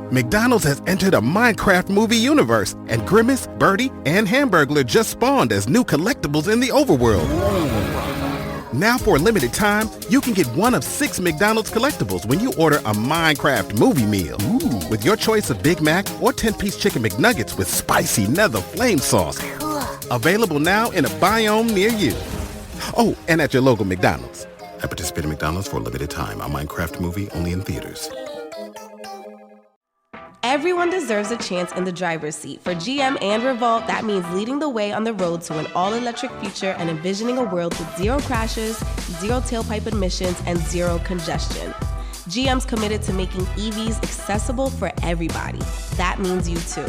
McDonald's has entered a Minecraft movie universe, and Grimace, Birdie, and Hamburglar just spawned as new collectibles in the overworld. Now for a limited time, you can get one of 6 McDonald's collectibles when you order a Minecraft movie meal. Ooh. With your choice of Big Mac or 10-piece chicken McNuggets with spicy nether flame sauce. Available now in a biome near you. Oh, and at your local McDonald's. I participate in McDonald's for a limited time. A Minecraft movie only in theaters. Everyone deserves a chance in the driver's seat. For GM and Revolt, that means leading the way on the road to an all-electric future and envisioning a world with 0 crashes, 0 tailpipe emissions, and 0 congestion. GM's committed to making EVs accessible for everybody. That means you too.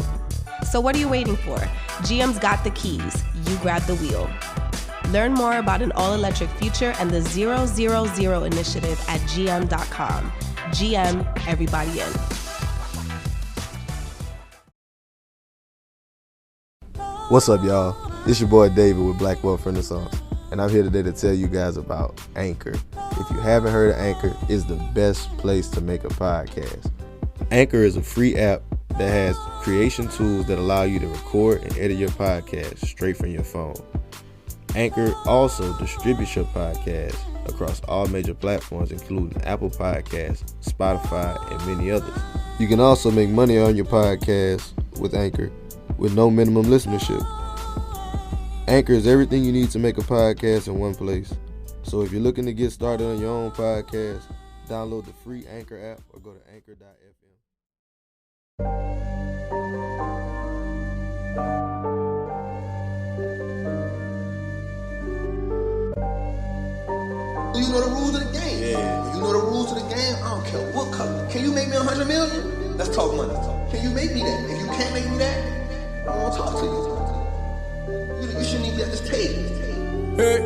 So what are you waiting for? GM's got the keys. You grab the wheel. Learn more about an all-electric future and the 000 initiative at gm.com. GM, everybody in. What's up, y'all? It's your boy David with Black Wealth Renaissance, and I'm here today to tell you guys about Anchor. If you haven't heard of Anchor, it's the best place to make a podcast. Anchor is a free app that has creation tools that allow you to record and edit your podcast straight from your phone. Anchor also distributes your podcast across all major platforms, including Apple Podcasts, Spotify, and many others. You can also make money on your podcast with Anchor with no minimum listenership. Anchor is everything you need to make a podcast in one place. So if you're looking to get started on your own podcast, download the free Anchor app or go to anchor.fm. Do you know the rules of the game? Yeah. Do you know the rules of the game? I don't care what color. Can you make me 100 million? Let's talk money. Can you make me that? If you can't make me that, I don't want to talk to you. You shouldn't even be at this table. Hey,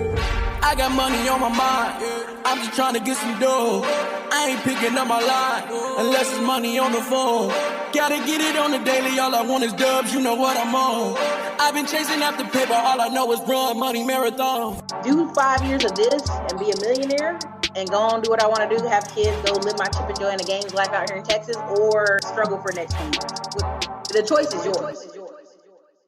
I got money on my mind. I'm just trying to get some dough. I ain't picking up my line unless it's money on the phone. Gotta get it on the daily. All I want is dubs. You know what I'm on. I've been chasing after paper. All I know is run money marathon. Do 5 years of this and be a millionaire and go on do what I want to do, have kids, go live my chip and joy in a gang life out here in Texas, or struggle for the next 10 years. The choice is yours.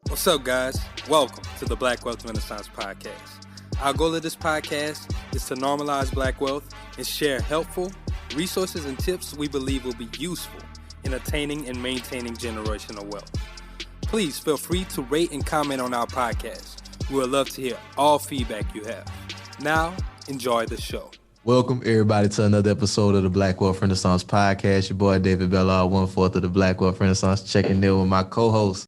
What's up, guys? Welcome to the Black Wealth Renaissance Podcast. Our goal of this podcast is to normalize black wealth and share helpful resources and tips we believe will be useful in attaining and maintaining generational wealth. Please feel free to rate and comment on our podcast. We would love to hear all feedback you have. Now, enjoy the show. Welcome, everybody, to another episode of the Black Wealth Renaissance Podcast. Your boy, David Bellard, 1/4 of the Black Wealth Renaissance, checking in with my co-host,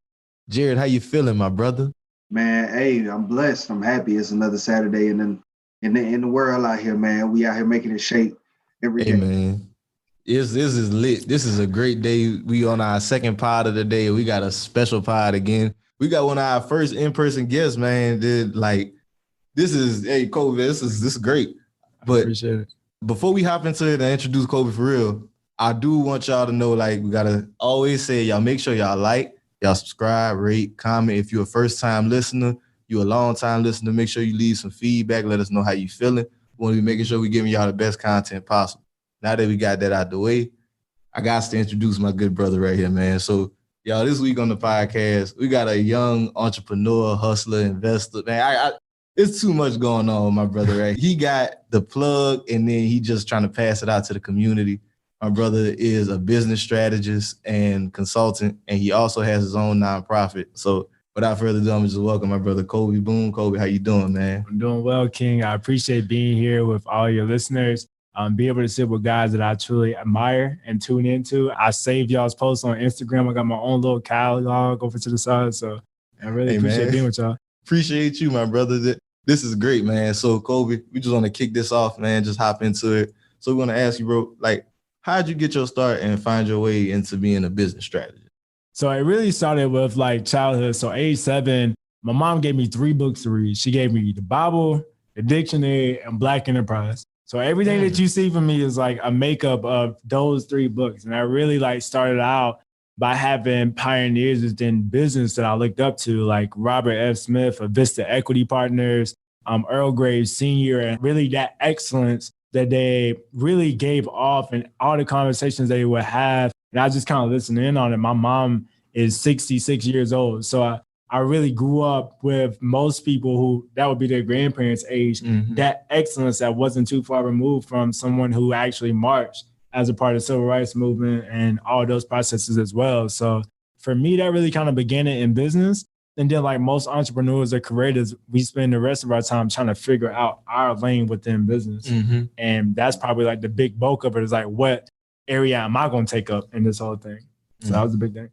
Jared. How you feeling, my brother? Man, hey, I'm blessed. I'm happy. It's another Saturday in the world out here, man. We out here making it shake every day. Man. This is lit. This is a great day. We on our second pod of the day. We got a special pod again. We got one of our first in-person guests, man. Hey, Colby, this is great. But appreciate it. Before we hop into it and introduce Colby for real, I do want y'all to know, like, we gotta always say, y'all make sure y'all like, y'all subscribe, rate, comment. If you're a first-time listener, you're a long-time listener, make sure you leave some feedback. Let us know how you feeling. We want to be making sure we're giving y'all the best content possible. Now that we got that out the way, I got to introduce my good brother right here, man. So, y'all, this week on the podcast, we got a young entrepreneur, hustler, investor. Man, it's too much going on, my brother, right? He got the plug, and then he just trying to pass it out to the community. My brother is a business strategist and consultant, and he also has his own nonprofit. So without further ado, I'm just welcome my brother, Colby Boone. Colby, how you doing, man? I'm doing well, King. I appreciate being here with all your listeners. Be able to sit with guys that I truly admire and tune into. I saved y'all's posts on Instagram. I got my own little catalog over to the side. So I really appreciate being with y'all. Appreciate you, my brother. This is great, man. So Colby, we just want to kick this off, man. Just hop into it. So we want to ask you, bro, like, how'd you get your start and find your way into being a business strategist? So it really started with like childhood. So age 7, my mom gave me 3 books to read. She gave me the Bible, the dictionary, and Black Enterprise. So everything that you see from me is like a makeup of those 3 books. And I really like started out by having pioneers within business that I looked up to, like Robert F. Smith of Vista Equity Partners, Earl Graves Sr., and really that excellence that they really gave off, and all the conversations they would have And I just kind of listened in on it. My mom is 66 years old. So I really grew up with most people who that would be their grandparents' age, that excellence that wasn't too far removed from someone who actually marched as a part of the civil rights movement and all those processes as well. So for me, that really kind of began it in business. And then like most entrepreneurs or creators, we spend the rest of our time trying to figure out our lane within business. And that's probably like the big bulk of it is like, what area am I going to take up in this whole thing? So that was the big thing.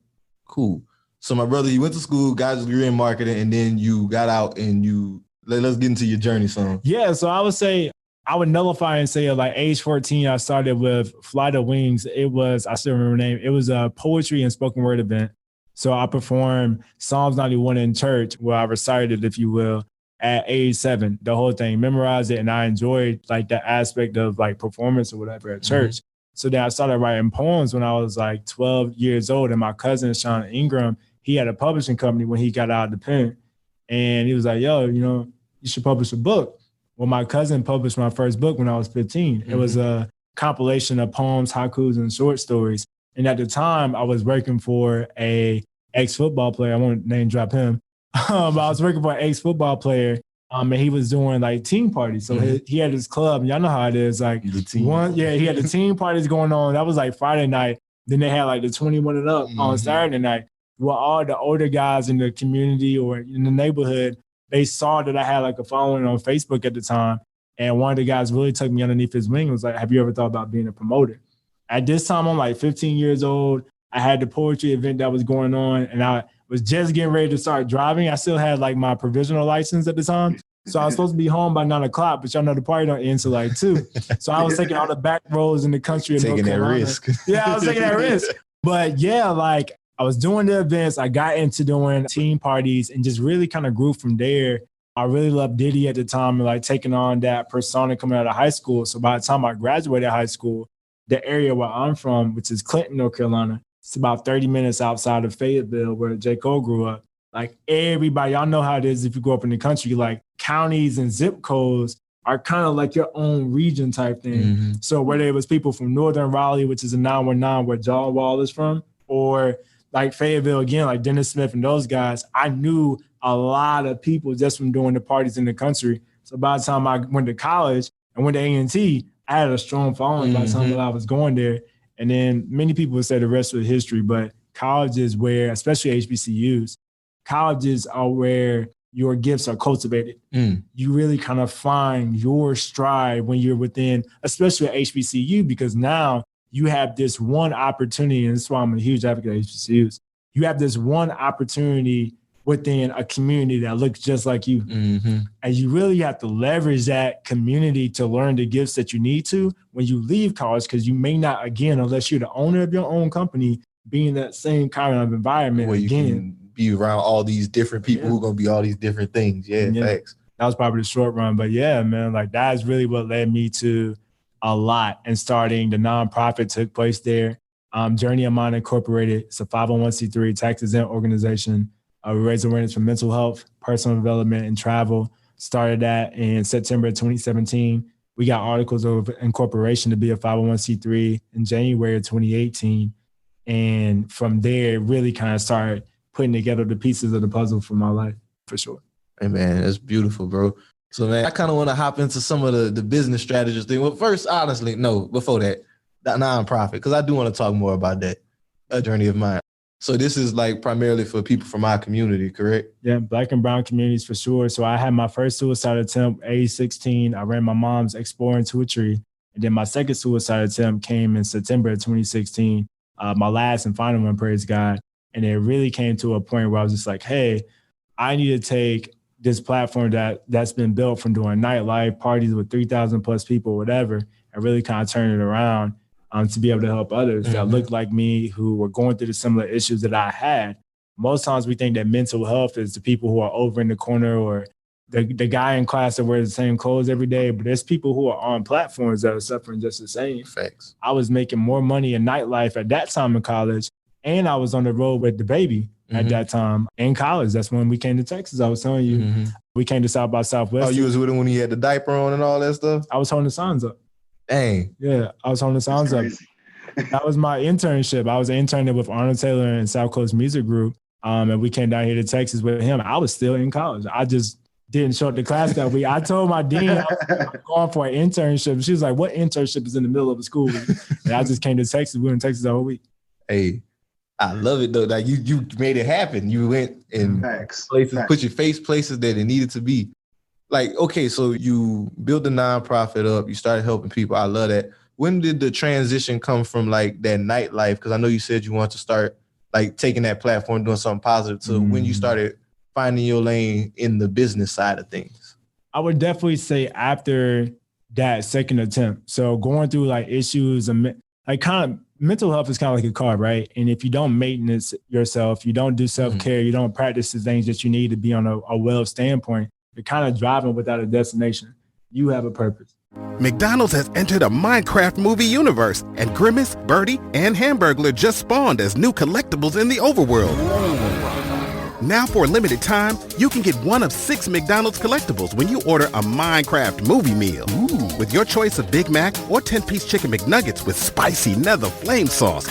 Cool. So my brother, you went to school, got your degree in marketing, and then you got out and let's get into your journey, son. Yeah, so I would say, I would nullify and say at like age 14, I started with Flight of Wings. It was, I still remember the name. It was a poetry and spoken word event. So I performed Psalms 91 in church where I recited, if you will, at age 7, the whole thing, memorized it. And I enjoyed like the aspect of like performance or whatever at church. So then I started writing poems when I was like 12 years old. And my cousin, Sean Ingram, he had a publishing company when he got out of the pen. And he was like, yo, you should publish a book. Well, my cousin published my first book when I was 15. It was a compilation of poems, haikus, and short stories. And at the time, I was working for a ex-football player. I won't name drop him. But I was working for an ex-football player, and he was doing like team parties. So he had his club, and y'all know how it is. Like he had the team parties going on. That was like Friday night. Then they had like the 21 and up on Saturday night. Well, all the older guys in the community or in the neighborhood, they saw that I had like a following on Facebook at the time. And one of the guys really took me underneath his wing and was like, have you ever thought about being a promoter? At this time, I'm like 15 years old. I had the poetry event that was going on, and I was just getting ready to start driving. I still had like my provisional license at the time. So I was supposed to be home by 9 o'clock, but y'all know the party don't end till like 2. So I was taking all the back roads in the country. Taking that risk. Yeah, I was taking that risk. But yeah, like I was doing the events. I got into doing team parties and just really kind of grew from there. I really loved Diddy at the time and like taking on that persona coming out of high school. So by the time I graduated high school, the area where I'm from, which is Clinton, North Carolina, it's about 30 minutes outside of Fayetteville where J. Cole grew up. Like everybody, y'all know how it is if you grow up in the country, like counties and zip codes are kind of like your own region type thing. So whether it was people from Northern Raleigh, which is a 919 where John Wall is from, or like Fayetteville again, like Dennis Smith and those guys, I knew a lot of people just from doing the parties in the country. So by the time I went to college and went to A&T, I had a strong following by the time that I was going there. And then many people would say the rest was history, but colleges where, especially HBCUs, colleges are where your gifts are cultivated. You really kind of find your stride when you're within, especially at HBCU, because now you have this one opportunity, and that's why I'm a huge advocate of HBCUs. You have this one opportunity within a community that looks just like you. And you really have to leverage that community to learn the gifts that you need to when you leave college, because you may not, again, unless you're the owner of your own company, be in that same kind of environment where you can be around all these different people who are going to be all these different things. Facts. That was probably the short run. But yeah, man, like that is really what led me to a lot. And starting the nonprofit took place there. Journey of Mine Incorporated. It's a 501c3 tax-exempt organization. We raise awareness for mental health, personal development, and travel. Started that in September 2017. We got articles of incorporation to be a 501c3 in January of 2018. And from there, it really kind of started putting together the pieces of the puzzle for my life, for sure. Hey, man, that's beautiful, bro. So, man, I kind of want to hop into some of the business strategist thing. Well, first, honestly, no, before that nonprofit, because I do want to talk more about that, a journey of mine. So this is like primarily for people from our community, correct? Yeah, Black and brown communities for sure. So I had my first suicide attempt, age 16. I ran my mom's Exploring to a Tree. And then my second suicide attempt came in September of 2016. My last and final one, praise God. And it really came to a point where I was just like, hey, I need to take this platform that's been built from doing nightlife parties with 3,000 plus people, whatever, and really kind of turn it around. To be able to help others that look like me who were going through the similar issues that I had. Most times we think that mental health is the people who are over in the corner or the guy in class that wears the same clothes every day, but there's people who are on platforms that are suffering just the same. Facts. I was making more money in nightlife at that time in college, and I was on the road with the baby at that time in college. That's when we came to Texas. I was telling you, we came to South by Southwest. Oh, you was with him when he had the diaper on and all that stuff? I was holding the signs up. Dang. Yeah, I was holding the signs up. That was my internship. I was interning with Arnold Taylor and South Coast Music Group. And we came down here to Texas with him. I was still in college. I just didn't show up to class that week. I told my dean I was going for an internship. She was like, what internship is in the middle of a school week? And I just came to Texas. We were in Texas the whole week. Hey, I love it though. Like you made it happen. You went in places, put your face places that it needed to be. Like, okay, so you built the nonprofit up. You started helping people. I love that. When did the transition come from like that nightlife? Because I know you said you want to start like taking that platform, doing something positive, to when you started finding your lane in the business side of things? I would definitely say after that second attempt. So going through like issues and like kind of mental health is kind of like a car, right? And if you don't maintenance yourself, you don't do self-care, you don't practice the things that you need to be on a well standpoint, you're kind of driving without a destination. You have a purpose. McDonald's has entered a Minecraft movie universe, and Grimace, Birdie, and Hamburglar just spawned as new collectibles in the overworld. Now for a limited time, you can get one of 6 McDonald's collectibles when you order a Minecraft movie meal. Ooh. With your choice of Big Mac or 10-piece chicken McNuggets with spicy nether flame sauce.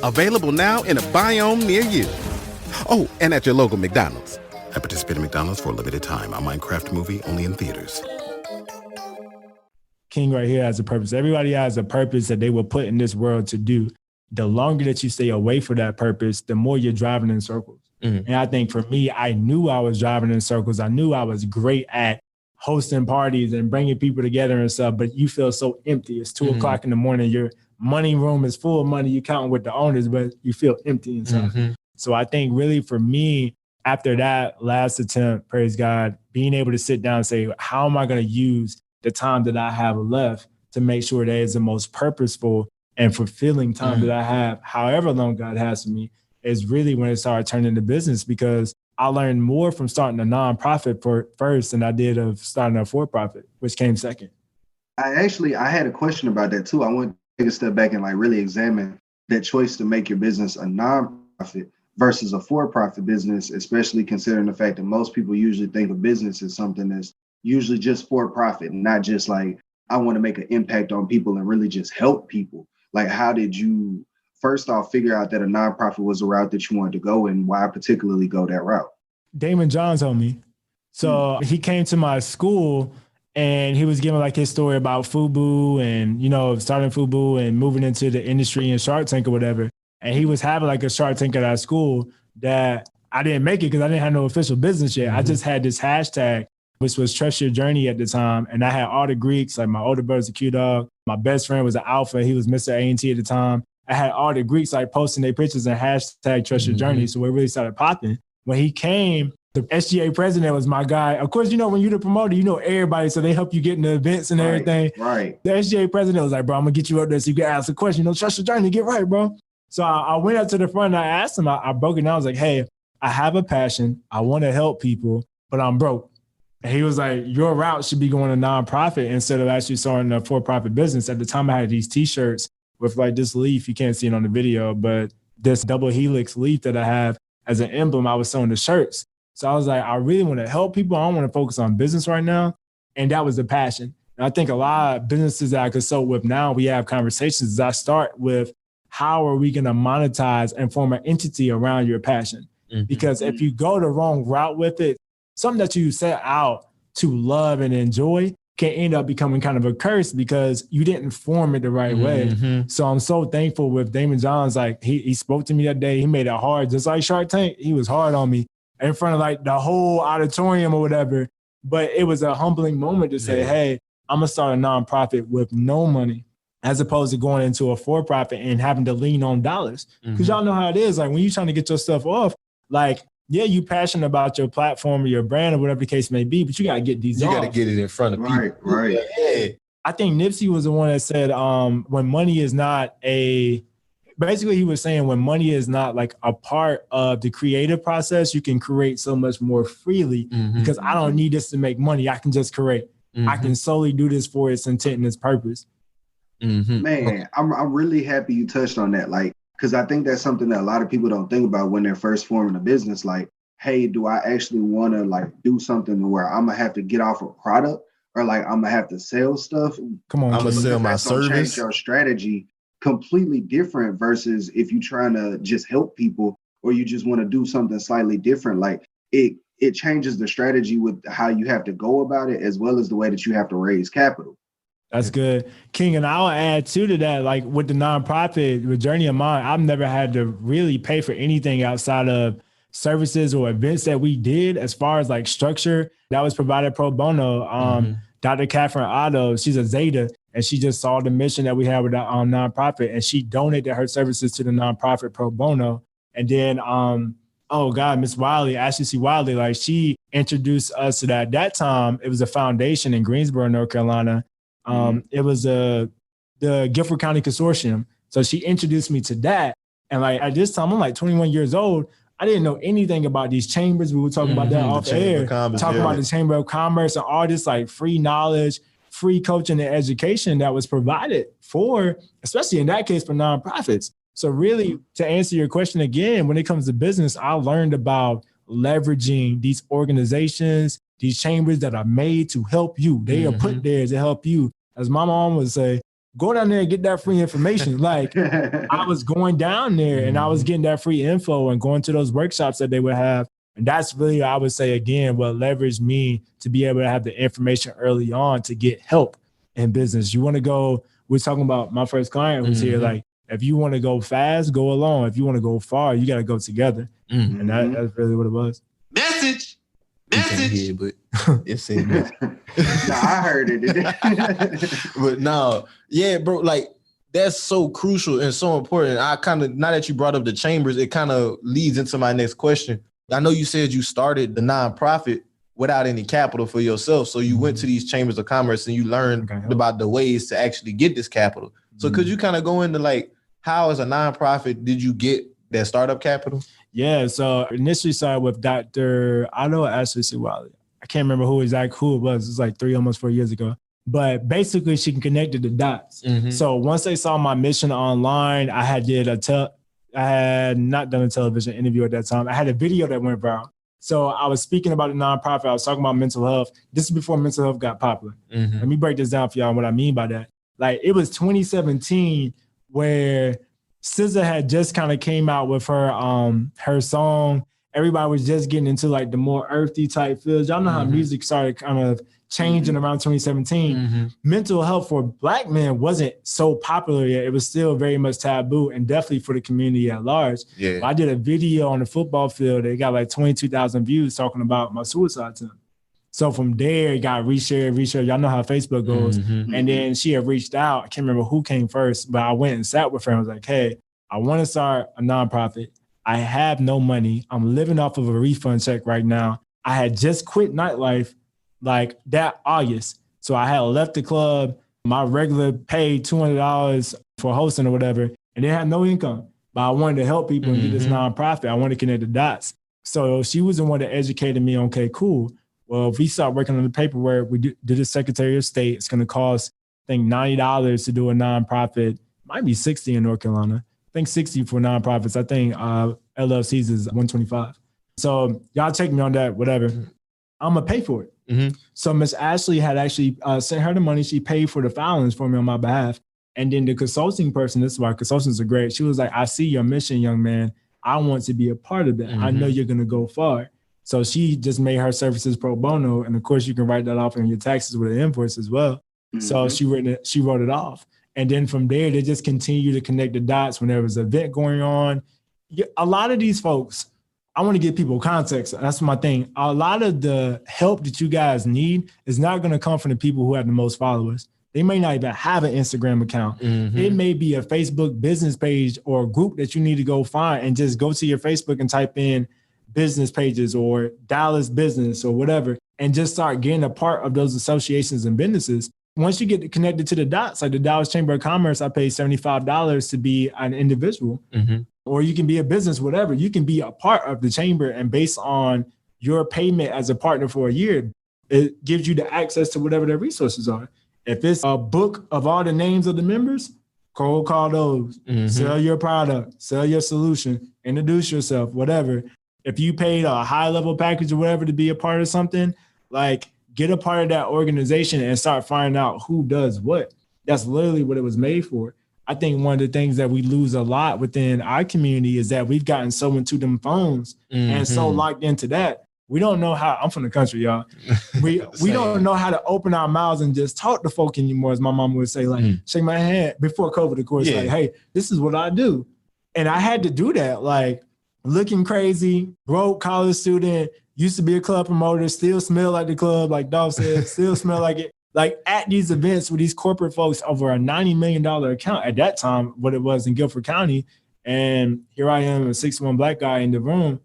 Available now in a biome near you. Oh, and at your local McDonald's. I participate in McDonald's for a limited time. A Minecraft movie only in theaters. King right here has a purpose. Everybody has a purpose that they were put in this world to do. The longer that you stay away from that purpose, the more you're driving in circles. And I think for me, I knew I was driving in circles. I knew I was great at hosting parties and bringing people together and stuff, but you feel so empty. It's 2 o'clock in the morning. Your money room is full of money. You counting with the owners, but you feel empty inside. So I think really for me, after that last attempt, praise God, being able to sit down and say, how am I going to use the time that I have left to make sure that it's the most purposeful and fulfilling time that I have, however long God has for me, is really when it started turning into business, because I learned more from starting a nonprofit first than I did of starting a for-profit, which came second. I had a question about that too. I want to take a step back and like really examine that choice to make your business a nonprofit versus a for-profit business, especially considering the fact that most people usually think of business as something that's usually just for-profit, not just like, I want to make an impact on people and really just help people. Like, how did you first off figure out that a nonprofit was a route that you wanted to go, and why particularly go that route? Damon John told me. So he came to my school and he was giving like his story about FUBU and, you know, starting FUBU and moving into the industry and Shark Tank or whatever. And he was having like a Shark Tank at our school that I didn't make it because I didn't have no official business yet. I just had this hashtag, which was Trust Your Journey at the time. And I had all the Greeks, like my older brother's a Q-Dog. My best friend was an Alpha. He was Mr. A&T at the time. I had all the Greeks like posting their pictures and hashtag Trust Your Journey. So it really started popping. When he came, the SGA president was my guy. Of course, you know, when you're the promoter, you know everybody, so they help you get in the events and everything. Right. The SGA president was like, bro, I'm going to get you up there so you can ask a question. You know, trust your journey, get right, bro. So I went up to the front and I asked him, I broke it down. I was like, hey, I have a passion. I want to help people, but I'm broke. And he was like, your route should be going to nonprofit instead of actually starting a for-profit business. At the time, I had these T-shirts with like this leaf. You can't see it on the video, but this double helix leaf that I have as an emblem, I was sewing the shirts. So I was like, I really want to help people. I don't want to focus on business right now. And that was the passion. And I think a lot of businesses that I consult with now, we have conversations. I start with, how are we going to monetize and form an entity around your passion? Because if you go the wrong route with it, something that you set out to love and enjoy can end up becoming kind of a curse because you didn't form it the right way. So I'm so thankful with Damon Johns. Like he spoke to me that day. He made it hard, just like Shark Tank. He was hard on me in front of like the whole auditorium or whatever. But it was a humbling moment to say, hey, I'm gonna start a nonprofit with no money, as opposed to going into a for-profit and having to lean on dollars. Because y'all know how it is. Like when you're trying to get your stuff off, like, yeah, you passionate about your platform or your brand or whatever the case may be, but you got to get these off. You got to get it in front of people. Right. Yeah. I think Nipsey was the one that said, when money is not basically he was saying when money is not like a part of the creative process, you can create so much more freely because I don't need this to make money. I can just create. I can solely do this for its intent and its purpose. Man, I'm really happy you touched on that. Like, because I think that's something that a lot of people don't think about when they're first forming a business. Like, hey, do I actually want to like do something where I'm gonna have to get off a product or like I'm gonna have to sell stuff? Come on, I'm gonna sell my that's gonna service. change your strategy completely different versus if you're trying to just help people or you just want to do something slightly different. Like it changes the strategy with how you have to go about it, as well as the way that you have to raise capital. That's good, King. And I'll add too to that, like with the nonprofit, with Journey of Mine, I've never had to really pay for anything outside of services or events that we did as far as like structure that was provided pro bono. Dr. Catherine Otto, she's a Zeta, and she just saw the mission that we had with our nonprofit, and she donated her services to the nonprofit pro bono. And then, Miss Wiley, Ashley C. Wiley, like she introduced us to that. At that time, it was a foundation in Greensboro, North Carolina. It was the Guilford County Consortium. So she introduced me to that. And like at this time, I'm like 21 years old. I didn't know anything about these chambers. We were talking about that off air, talking about the Chamber of Commerce and all this like free knowledge, free coaching and education that was provided for, especially in that case, for nonprofits. So really, to answer your question again, when it comes to business, I learned about leveraging these organizations, these chambers that are made to help you. They are put there to help you. As my mom would say, go down there and get that free information. Like I was going down there and I was getting that free info and going to those workshops that they would have. And that's really, I would say, again, what leveraged me to be able to have the information early on to get help in business. You want to go, we're talking about my first client who's here. Like, if you want to go fast, go alone. If you want to go far, you got to go together. And that's really what it was. Message. You can't hear it, but it's saying No, I heard it. But no, yeah, bro, like that's so crucial and so important. I kind of, now that you brought up the chambers, it kind of leads into my next question. I know you said you started the nonprofit without any capital for yourself. So you went to these chambers of commerce and you learned about the ways to actually get this capital. So could you kind of go into like, how as a nonprofit did you get that startup capital? Yeah, so initially started with Dr. Otto Ashley C. Wiley. I can't remember who it was. It's like almost 4 years ago. But basically, she connected the dots. So once they saw my mission online, I had not done a television interview at that time. I had a video that went viral. So I was speaking about the nonprofit. I was talking about mental health. This is before mental health got popular. Let me break this down for y'all, what I mean by that. Like it was 2017 where SZA had just kind of came out with her song. Everybody was just getting into like the more earthy type feels. Y'all know how music started kind of changing around 2017. Mental health for Black men wasn't so popular yet. It was still very much taboo, and definitely for the community at large. Yeah. I did a video on the football field. It got like 22,000 views talking about my suicide attempt. So from there, it got reshared. Y'all know how Facebook goes. And then she had reached out. I can't remember who came first, but I went and sat with her and was like, hey, I want to start a nonprofit. I have no money. I'm living off of a refund check right now. I had just quit nightlife like that August. So I had left the club, my regular pay $200 for hosting or whatever, and they had no income. But I wanted to help people and get this nonprofit. I wanted to connect the dots. So she was the one that educated me on, okay, cool. Well, if we start working on the paperwork, we did a Secretary of State. It's going to cost, I think, $90 to do a nonprofit. Might be $60 in North Carolina. I think $60 for nonprofits. I think LLCs is $125. So y'all take me on that, whatever. I'm going to pay for it. So Miss Ashley had actually sent her the money. She paid for the filings for me on my behalf. And then the consulting person, this is why consultants are great. She was like, I see your mission, young man. I want to be a part of that. I know you're going to go far. So she just made her services pro bono. And of course, you can write that off on your taxes with an invoice as well. So she wrote it off. And then from there, they just continue to connect the dots when there was an event going on. A lot of these folks, I want to give people context. That's my thing. A lot of the help that you guys need is not going to come from the people who have the most followers. They may not even have an Instagram account. It may be a Facebook business page or a group that you need to go find and just go to your Facebook and type in business pages or Dallas business or whatever, and just start getting a part of those associations and businesses. Once you get connected to the dots, like the Dallas Chamber of Commerce, I paid $75 to be an individual, or you can be a business, whatever. You can be a part of the chamber, and based on your payment as a partner for a year, it gives you the access to whatever their resources are. If it's a book of all the names of the members, cold call those, sell your product, sell your solution, introduce yourself, whatever. If you paid a high level package or whatever to be a part of something, like get a part of that organization and start finding out who does what. That's literally what it was made for. I think one of the things that we lose a lot within our community is that we've gotten so into them phones and so locked into that. We don't know how, I'm from the country, y'all. We don't know how to open our mouths and just talk to folk anymore, as my mom would say, like, shake my hand before COVID, of course, like, hey, this is what I do. And I had to do that, like looking crazy, broke college student, used to be a club promoter, still smell like the club, like Dolph said, still smell like it. Like at these events with these corporate folks over a $90 million account at that time, what it was in Guilford County. And here I am, a 6'1" black guy in the room.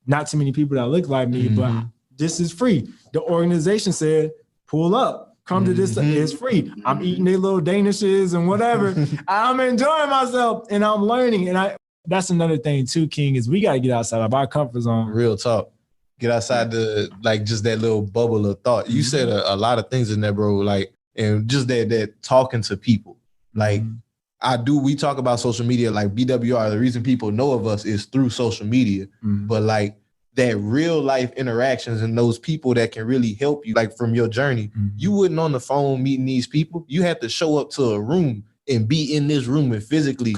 Not too many people that look like me, but this is free. The organization said, pull up, come to this, it's free. I'm eating their little danishes and whatever. I'm enjoying myself and I'm learning. And that's another thing too, King, is we got to get outside of our comfort zone. Real talk. Get outside the, like, just that little bubble of thought. You said a lot of things in there, bro. Like, and just that talking to people. Like, we talk about social media, like BWR, the reason people know of us is through social media. But like that real life interactions and those people that can really help you, like from your journey, you wouldn't on the phone meeting these people. You had to show up to a room and be in this room and physically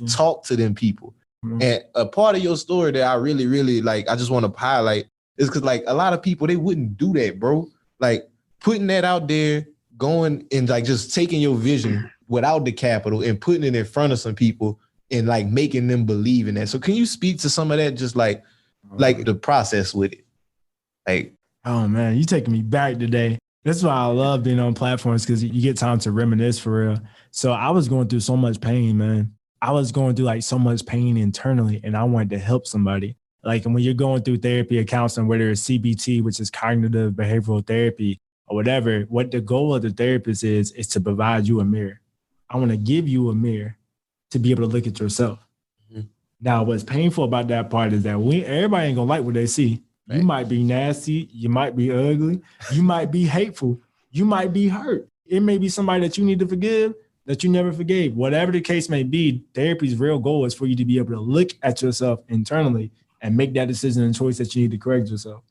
talk to them people. And a part of your story that I really, really like, I just want to highlight is because like a lot of people, they wouldn't do that, bro. Like putting that out there, going and like just taking your vision without the capital and putting it in front of some people and like making them believe in that. So can you speak to some of that, just like the process with it? Like, oh man, you taking me back today. That's why I love being on platforms, because you get time to reminisce for real. So I was going through so much pain, man. I was going through like so much pain internally, and I wanted to help somebody. Like, and when you're going through therapy or counseling, whether it's CBT, which is cognitive behavioral therapy, or whatever, what the goal of the therapist is to provide you a mirror. I want to give you a mirror to be able to look at yourself. Now, what's painful about that part is that everybody ain't gonna like what they see. Right. You might be nasty, you might be ugly, you might be hateful, you might be hurt. It may be somebody that you need to forgive that you never forgave. Whatever the case may be, therapy's real goal is for you to be able to look at yourself internally and make that decision and choice that you need to correct yourself.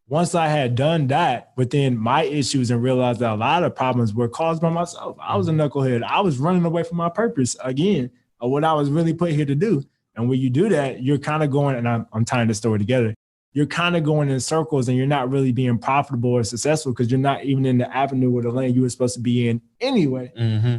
Once I had done that within my issues and realized that a lot of problems were caused by myself, I was a knucklehead. I was running away from my purpose again, of what I was really put here to do. And when you do that, you're kind of going, and I'm tying this story together, you're kind of going in circles and you're not really being profitable or successful because you're not even in the avenue or the lane you were supposed to be in anyway.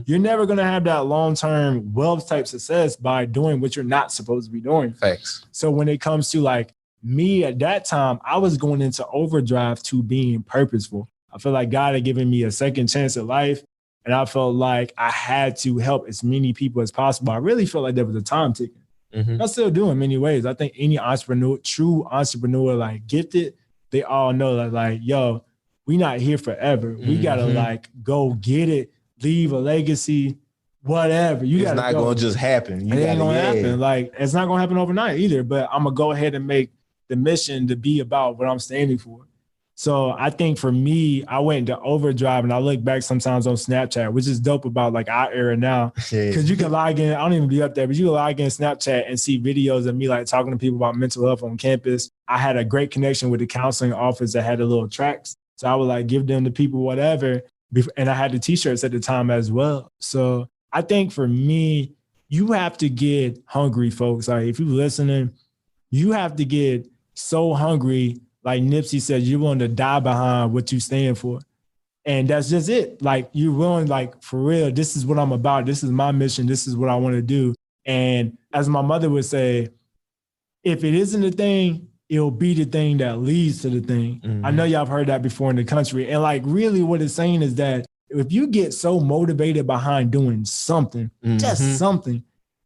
You're never going to have that long-term wealth type success by doing what you're not supposed to be doing. Facts. So when it comes to like me at that time, I was going into overdrive to being purposeful. I feel like God had given me a second chance at life, and I felt like I had to help as many people as possible. I really felt like there was a time ticking. I still do in many ways. I think any entrepreneur, true entrepreneur, like gifted, they all know that like, yo, we not here forever. We gotta like go get it, leave a legacy, whatever. It's not gonna just happen. It ain't gonna happen. Like, it's not gonna happen overnight either. But I'm gonna go ahead and make the mission to be about what I'm standing for. So I think for me, I went into overdrive, and I look back sometimes on Snapchat, which is dope about like our era now. Because you can log in, I don't even be up there, but you can log in Snapchat and see videos of me like talking to people about mental health on campus. I had a great connection with the counseling office that had the little tracks. So I would like give them to people, whatever. And I had the t-shirts at the time as well. So I think for me, you have to get hungry, folks. Like if you're listening, you have to get so hungry. Like Nipsey said, you're willing to die behind what you stand for. And that's just it. Like you're willing, like for real, this is what I'm about. This is my mission. This is what I want to do. And as my mother would say, if it isn't a thing, it'll be the thing that leads to the thing. I know y'all have heard that before in the country. And like really what it's saying is that if you get so motivated behind doing something, just something,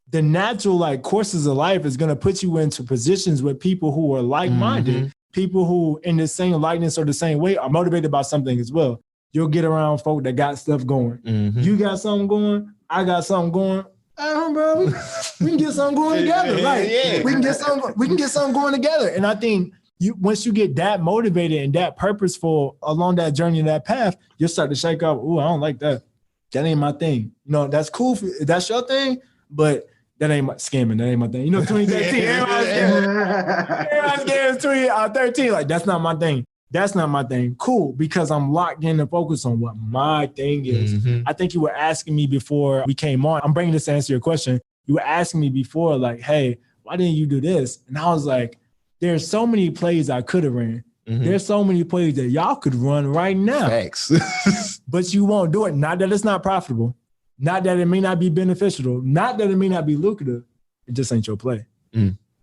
the natural like courses of life is going to put you into positions with people who are like-minded. People who in the same likeness or the same way are motivated by something as well. You'll get around folk that got stuff going. You got something going, I got something going. Bro, we can get something going together. Like we can get something going together. And I think once you get that motivated and that purposeful along that journey and that path, you'll start to shake up. Ooh, I don't like that. That ain't my thing. You know, that's cool. That's your thing, but that ain't my scamming. That ain't my thing. You know, 2013, everyone's scamming 2013. Like, that's not my thing. That's not my thing. Cool, because I'm locked in and focused on what my thing is. I think you were asking me before we came on. I'm bringing this to answer your question. You were asking me before, like, hey, why didn't you do this? And I was like, there's so many plays I could have ran. There's so many plays that y'all could run right now. Facts. But you won't do it. Not that it's not profitable. Not that it may not be beneficial. Not that it may not be lucrative. It just ain't your play.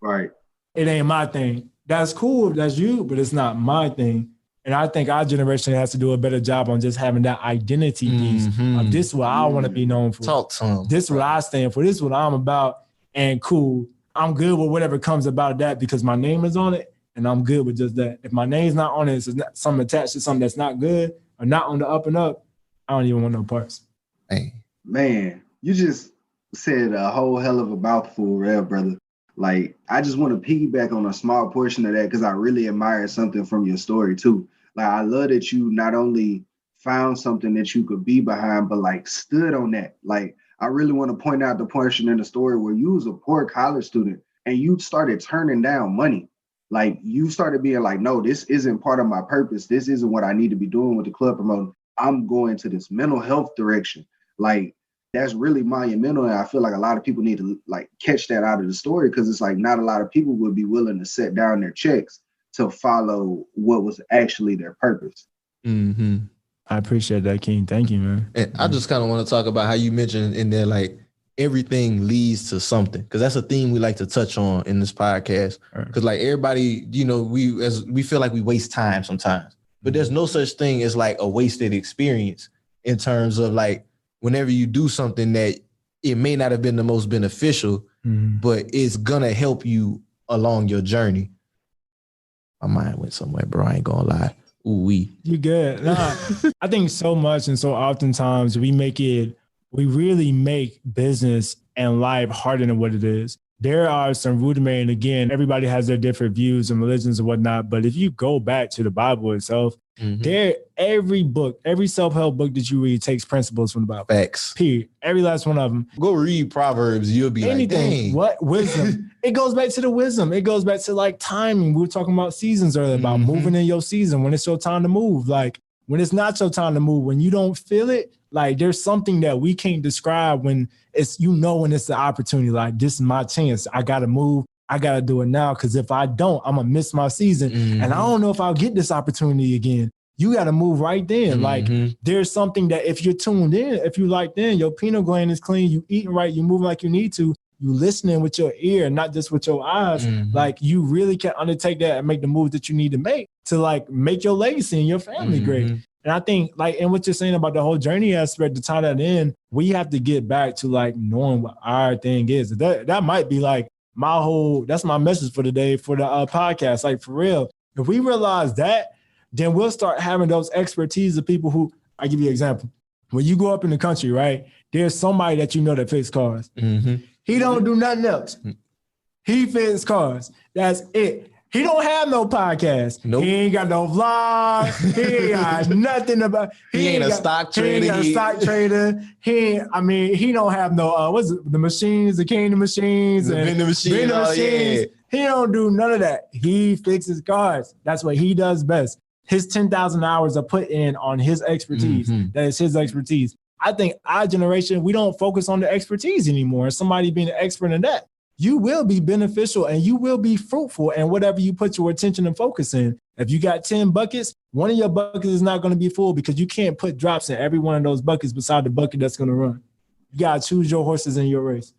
Right. It ain't my thing. That's cool if that's you, but it's not my thing. And I think our generation has to do a better job on just having that identity piece of this is what I want to be known for. Talk to them. This is what I stand for. This is what I'm about. And cool, I'm good with whatever comes about that because my name is on it, and I'm good with just that. If my name's not on it, it's not something attached to something that's not good or not on the up and up, I don't even want no parts. Hey. Man, you just said a whole hell of a mouthful, Rev, brother. Like, I just want to piggyback on a small portion of that because I really admire something from your story too. Like, I love that you not only found something that you could be behind, but like stood on that. Like, I really want to point out the portion in the story where you was a poor college student and you started turning down money. Like, you started being like, no, this isn't part of my purpose. This isn't what I need to be doing with the club promoting. I'm going to this mental health direction. Like, that's really monumental. And I feel like a lot of people need to like catch that out of the story because it's like not a lot of people would be willing to set down their checks to follow what was actually their purpose. I appreciate that, King. Thank you, man. And I just kind of want to talk about how you mentioned in there, like everything leads to something. Cause that's a theme we like to touch on in this podcast. Cause like everybody, you know, we feel like we waste time sometimes, but there's no such thing as like a wasted experience in terms of like, whenever you do something that it may not have been the most beneficial, but it's gonna help you along your journey. My mind went somewhere, bro. I ain't gonna lie. Ooh-wee. You good. Nah, I think so much and so oftentimes we really make business and life harder than what it is. There are some rudimentary, and again, everybody has their different views and religions and whatnot, but if you go back to the Bible itself, every self-help book that you read takes principles from the Bible. Facts. Period. Every last one of them. Go read Proverbs. You'll be like, dang. What? Wisdom. It goes back to the wisdom. It goes back to like timing. We were talking about seasons earlier, about moving in your season, when it's your time to move. Like when it's not your time to move, when you don't feel it, like there's something that we can't describe when it's, when it's the opportunity, like this is my chance. I got to move. I got to do it now. Cause if I don't, I'm gonna miss my season. And I don't know if I'll get this opportunity again. You got to move right then. Like there's something that if you're tuned in, if you like then, your pineal gland is clean, you eating right, you moving like you need to, you listening with your ear, not just with your eyes. Like you really can undertake that and make the moves that you need to make to like make your legacy and your family great. And I think like, and what you're saying about the whole journey aspect, to tie that in, we have to get back to like knowing what our thing is. That might be like that's my message for today for the podcast. Like for real, if we realize that, then we'll start having those expertise of people who, I give you an example. When you go up in the country, right, there's somebody that you know that fixes cars. He don't do nothing else. He fixes cars. That's it. He don't have no podcast. Nope. He ain't got no vlog. He ain't got nothing about. He ain't a stock trader. He ain't a stock trader. He don't have no, the machines, the candy machines. The vending machines. Yeah. He don't do none of that. He fixes cars. That's what he does best. His 10,000 hours are put in on his expertise. That is his expertise. I think our generation, we don't focus on the expertise anymore. Somebody being an expert in that. You will be beneficial and you will be fruitful in whatever you put your attention and focus in. If you got 10 buckets, one of your buckets is not going to be full because you can't put drops in every one of those buckets beside the bucket that's going to run. You got to choose your horses in your race.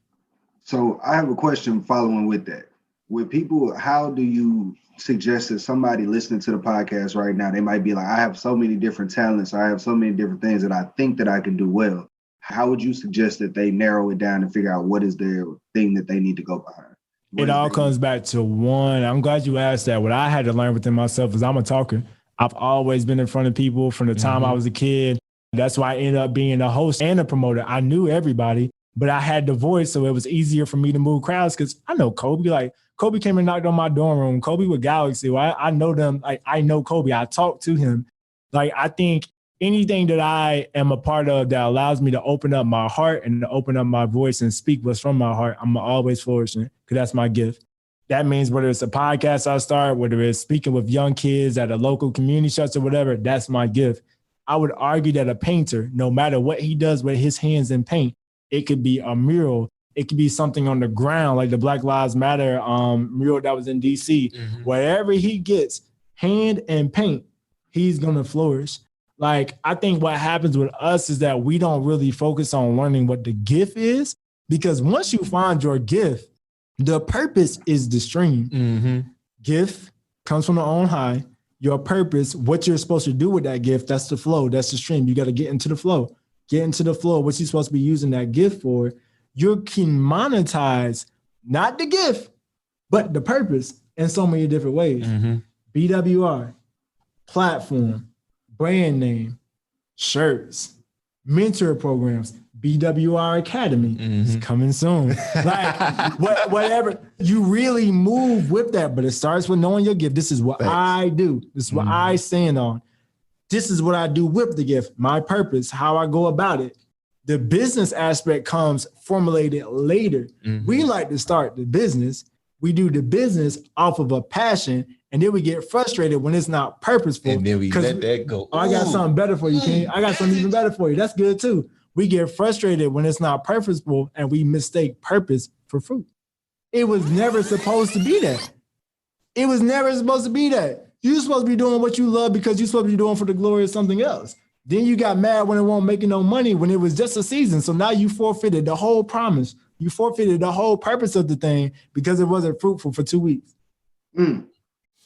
So I have a question following with that. With people, how do you suggest that somebody listening to the podcast right now, they might be like, I have so many different talents. I have so many different things that I think that I can do well. How would you suggest that they narrow it down and figure out what is their thing that they need to go behind? It all comes back to one. I'm glad you asked that. What I had to learn within myself is I'm a talker. I've always been in front of people from the time I was a kid. That's why I ended up being a host and a promoter. I knew everybody, but I had the voice, so it was easier for me to move crowds because I know Kobe. Like Kobe came and knocked on my dorm room. Kobe with Galaxy. Well, I know them. Like I know Kobe. I talked to him. Like I think anything that I am a part of that allows me to open up my heart and to open up my voice and speak what's from my heart, I'm always flourishing because that's my gift. That means whether it's a podcast I start, whether it's speaking with young kids at a local community shelter, whatever, that's my gift. I would argue that a painter, no matter what he does with his hands in paint, it could be a mural, it could be something on the ground, like the Black Lives Matter mural that was in DC. Wherever he gets hand and paint, he's going to flourish. Like, I think what happens with us is that we don't really focus on learning what the gift is, because once you find your gift, the purpose is the stream. Gift comes from the on high. Your purpose, what you're supposed to do with that gift, that's the flow, that's the stream. You got to get into the flow. Get into the flow, what you're supposed to be using that gift for. You can monetize not the gift, but the purpose in so many different ways. BWR, platform, brand name, shirts, mentor programs, BWR Academy is coming soon. Like, whatever. You really move with that, but it starts with knowing your gift. This is what I do. This is what I stand on. This is what I do with the gift, my purpose, how I go about it. The business aspect comes formulated later. We like to start the business. We do the business off of a passion, and then we get frustrated when it's not purposeful. And then we let that go. Oh, I got something better for you, King. I got something even better for you. That's good too. We get frustrated when it's not purposeful, and we mistake purpose for fruit. It was never supposed to be that. It was never supposed to be that. You're supposed to be doing what you love because you're supposed to be doing for the glory of something else. Then you got mad when it wasn't making no money, when it was just a season. So now you forfeited the whole promise. You forfeited the whole purpose of the thing because it wasn't fruitful for 2 weeks. The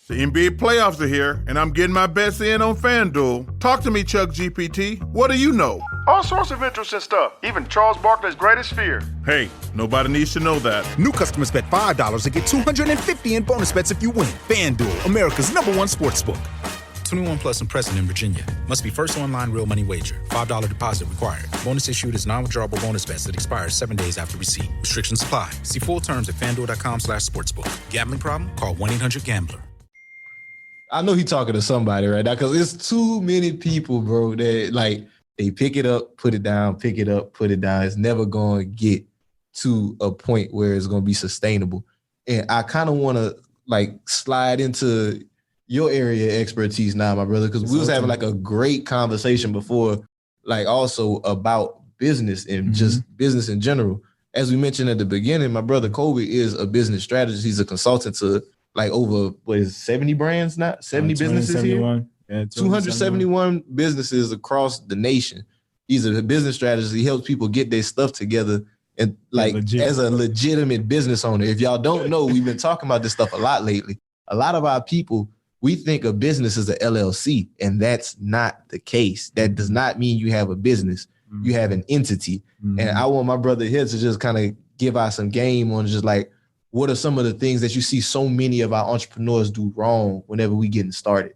NBA playoffs are here, and I'm getting my bets in on FanDuel. Talk to me, Chuck GPT. What do you know? All sorts of interesting stuff, even Charles Barkley's greatest fear. Hey, nobody needs to know that. New customers bet $5 and get $250 in bonus bets if you win. FanDuel, America's #1 sportsbook. 21 plus and present in Virginia. Must be first online real money wager. $5 deposit required. Bonus issued is non-withdrawable bonus bets that expires 7 days after receipt. Restrictions apply. See full terms at FanDuel.com/sportsbook. Gambling problem? Call 1-800-GAMBLER. I know he's talking to somebody right now, because it's too many people, bro, that like they pick it up, put it down, pick it up, put it down. It's never going to get to a point where it's going to be sustainable. And I kind of want to like slide into your area of expertise now, my brother, because we was having like a great conversation before, like also about business and just business in general. As we mentioned at the beginning, my brother Colby is a business strategist. He's a consultant to like over, 70 brands now? 70 businesses here? Yeah, 271 businesses across the nation. He's a business strategist. He helps people get their stuff together and like as a legitimate business owner. If y'all don't know, we've been talking about this stuff a lot lately. A lot of our people, we think a business is an LLC, and that's not the case. That does not mean you have a business. You have an entity. And I want my brother here to just kind of give out some game on just like, what are some of the things that you see so many of our entrepreneurs do wrong whenever we getting started?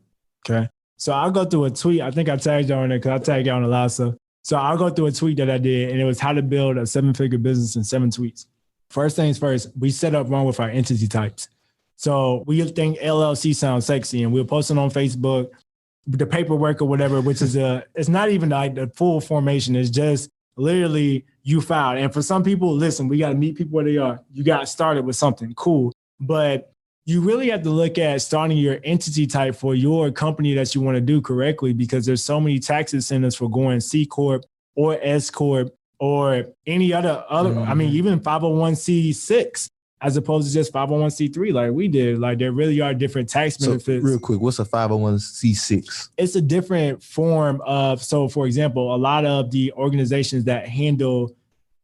Okay. So I'll go through a tweet. I think I tagged you on there because I tagged you on a lot of stuff. So I'll go through a tweet that I did, and it was how to build a 7-figure business in 7 tweets. First things first, we set up wrong with our entity types. So we think LLC sounds sexy, and we'll post it on Facebook, the paperwork or whatever, which is it's not even like the full formation. It's just literally you filed. And for some people, listen, we got to meet people where they are. You got started with something cool, but you really have to look at starting your entity type for your company that you want to do correctly, because there's so many tax incentives for going C Corp or S Corp or any other, I mean, even 501c6 as opposed to just 501c3 like we did. Like there really are different tax benefits. So real quick, what's a 501c6? It's a different form of, so for example, a lot of the organizations that handle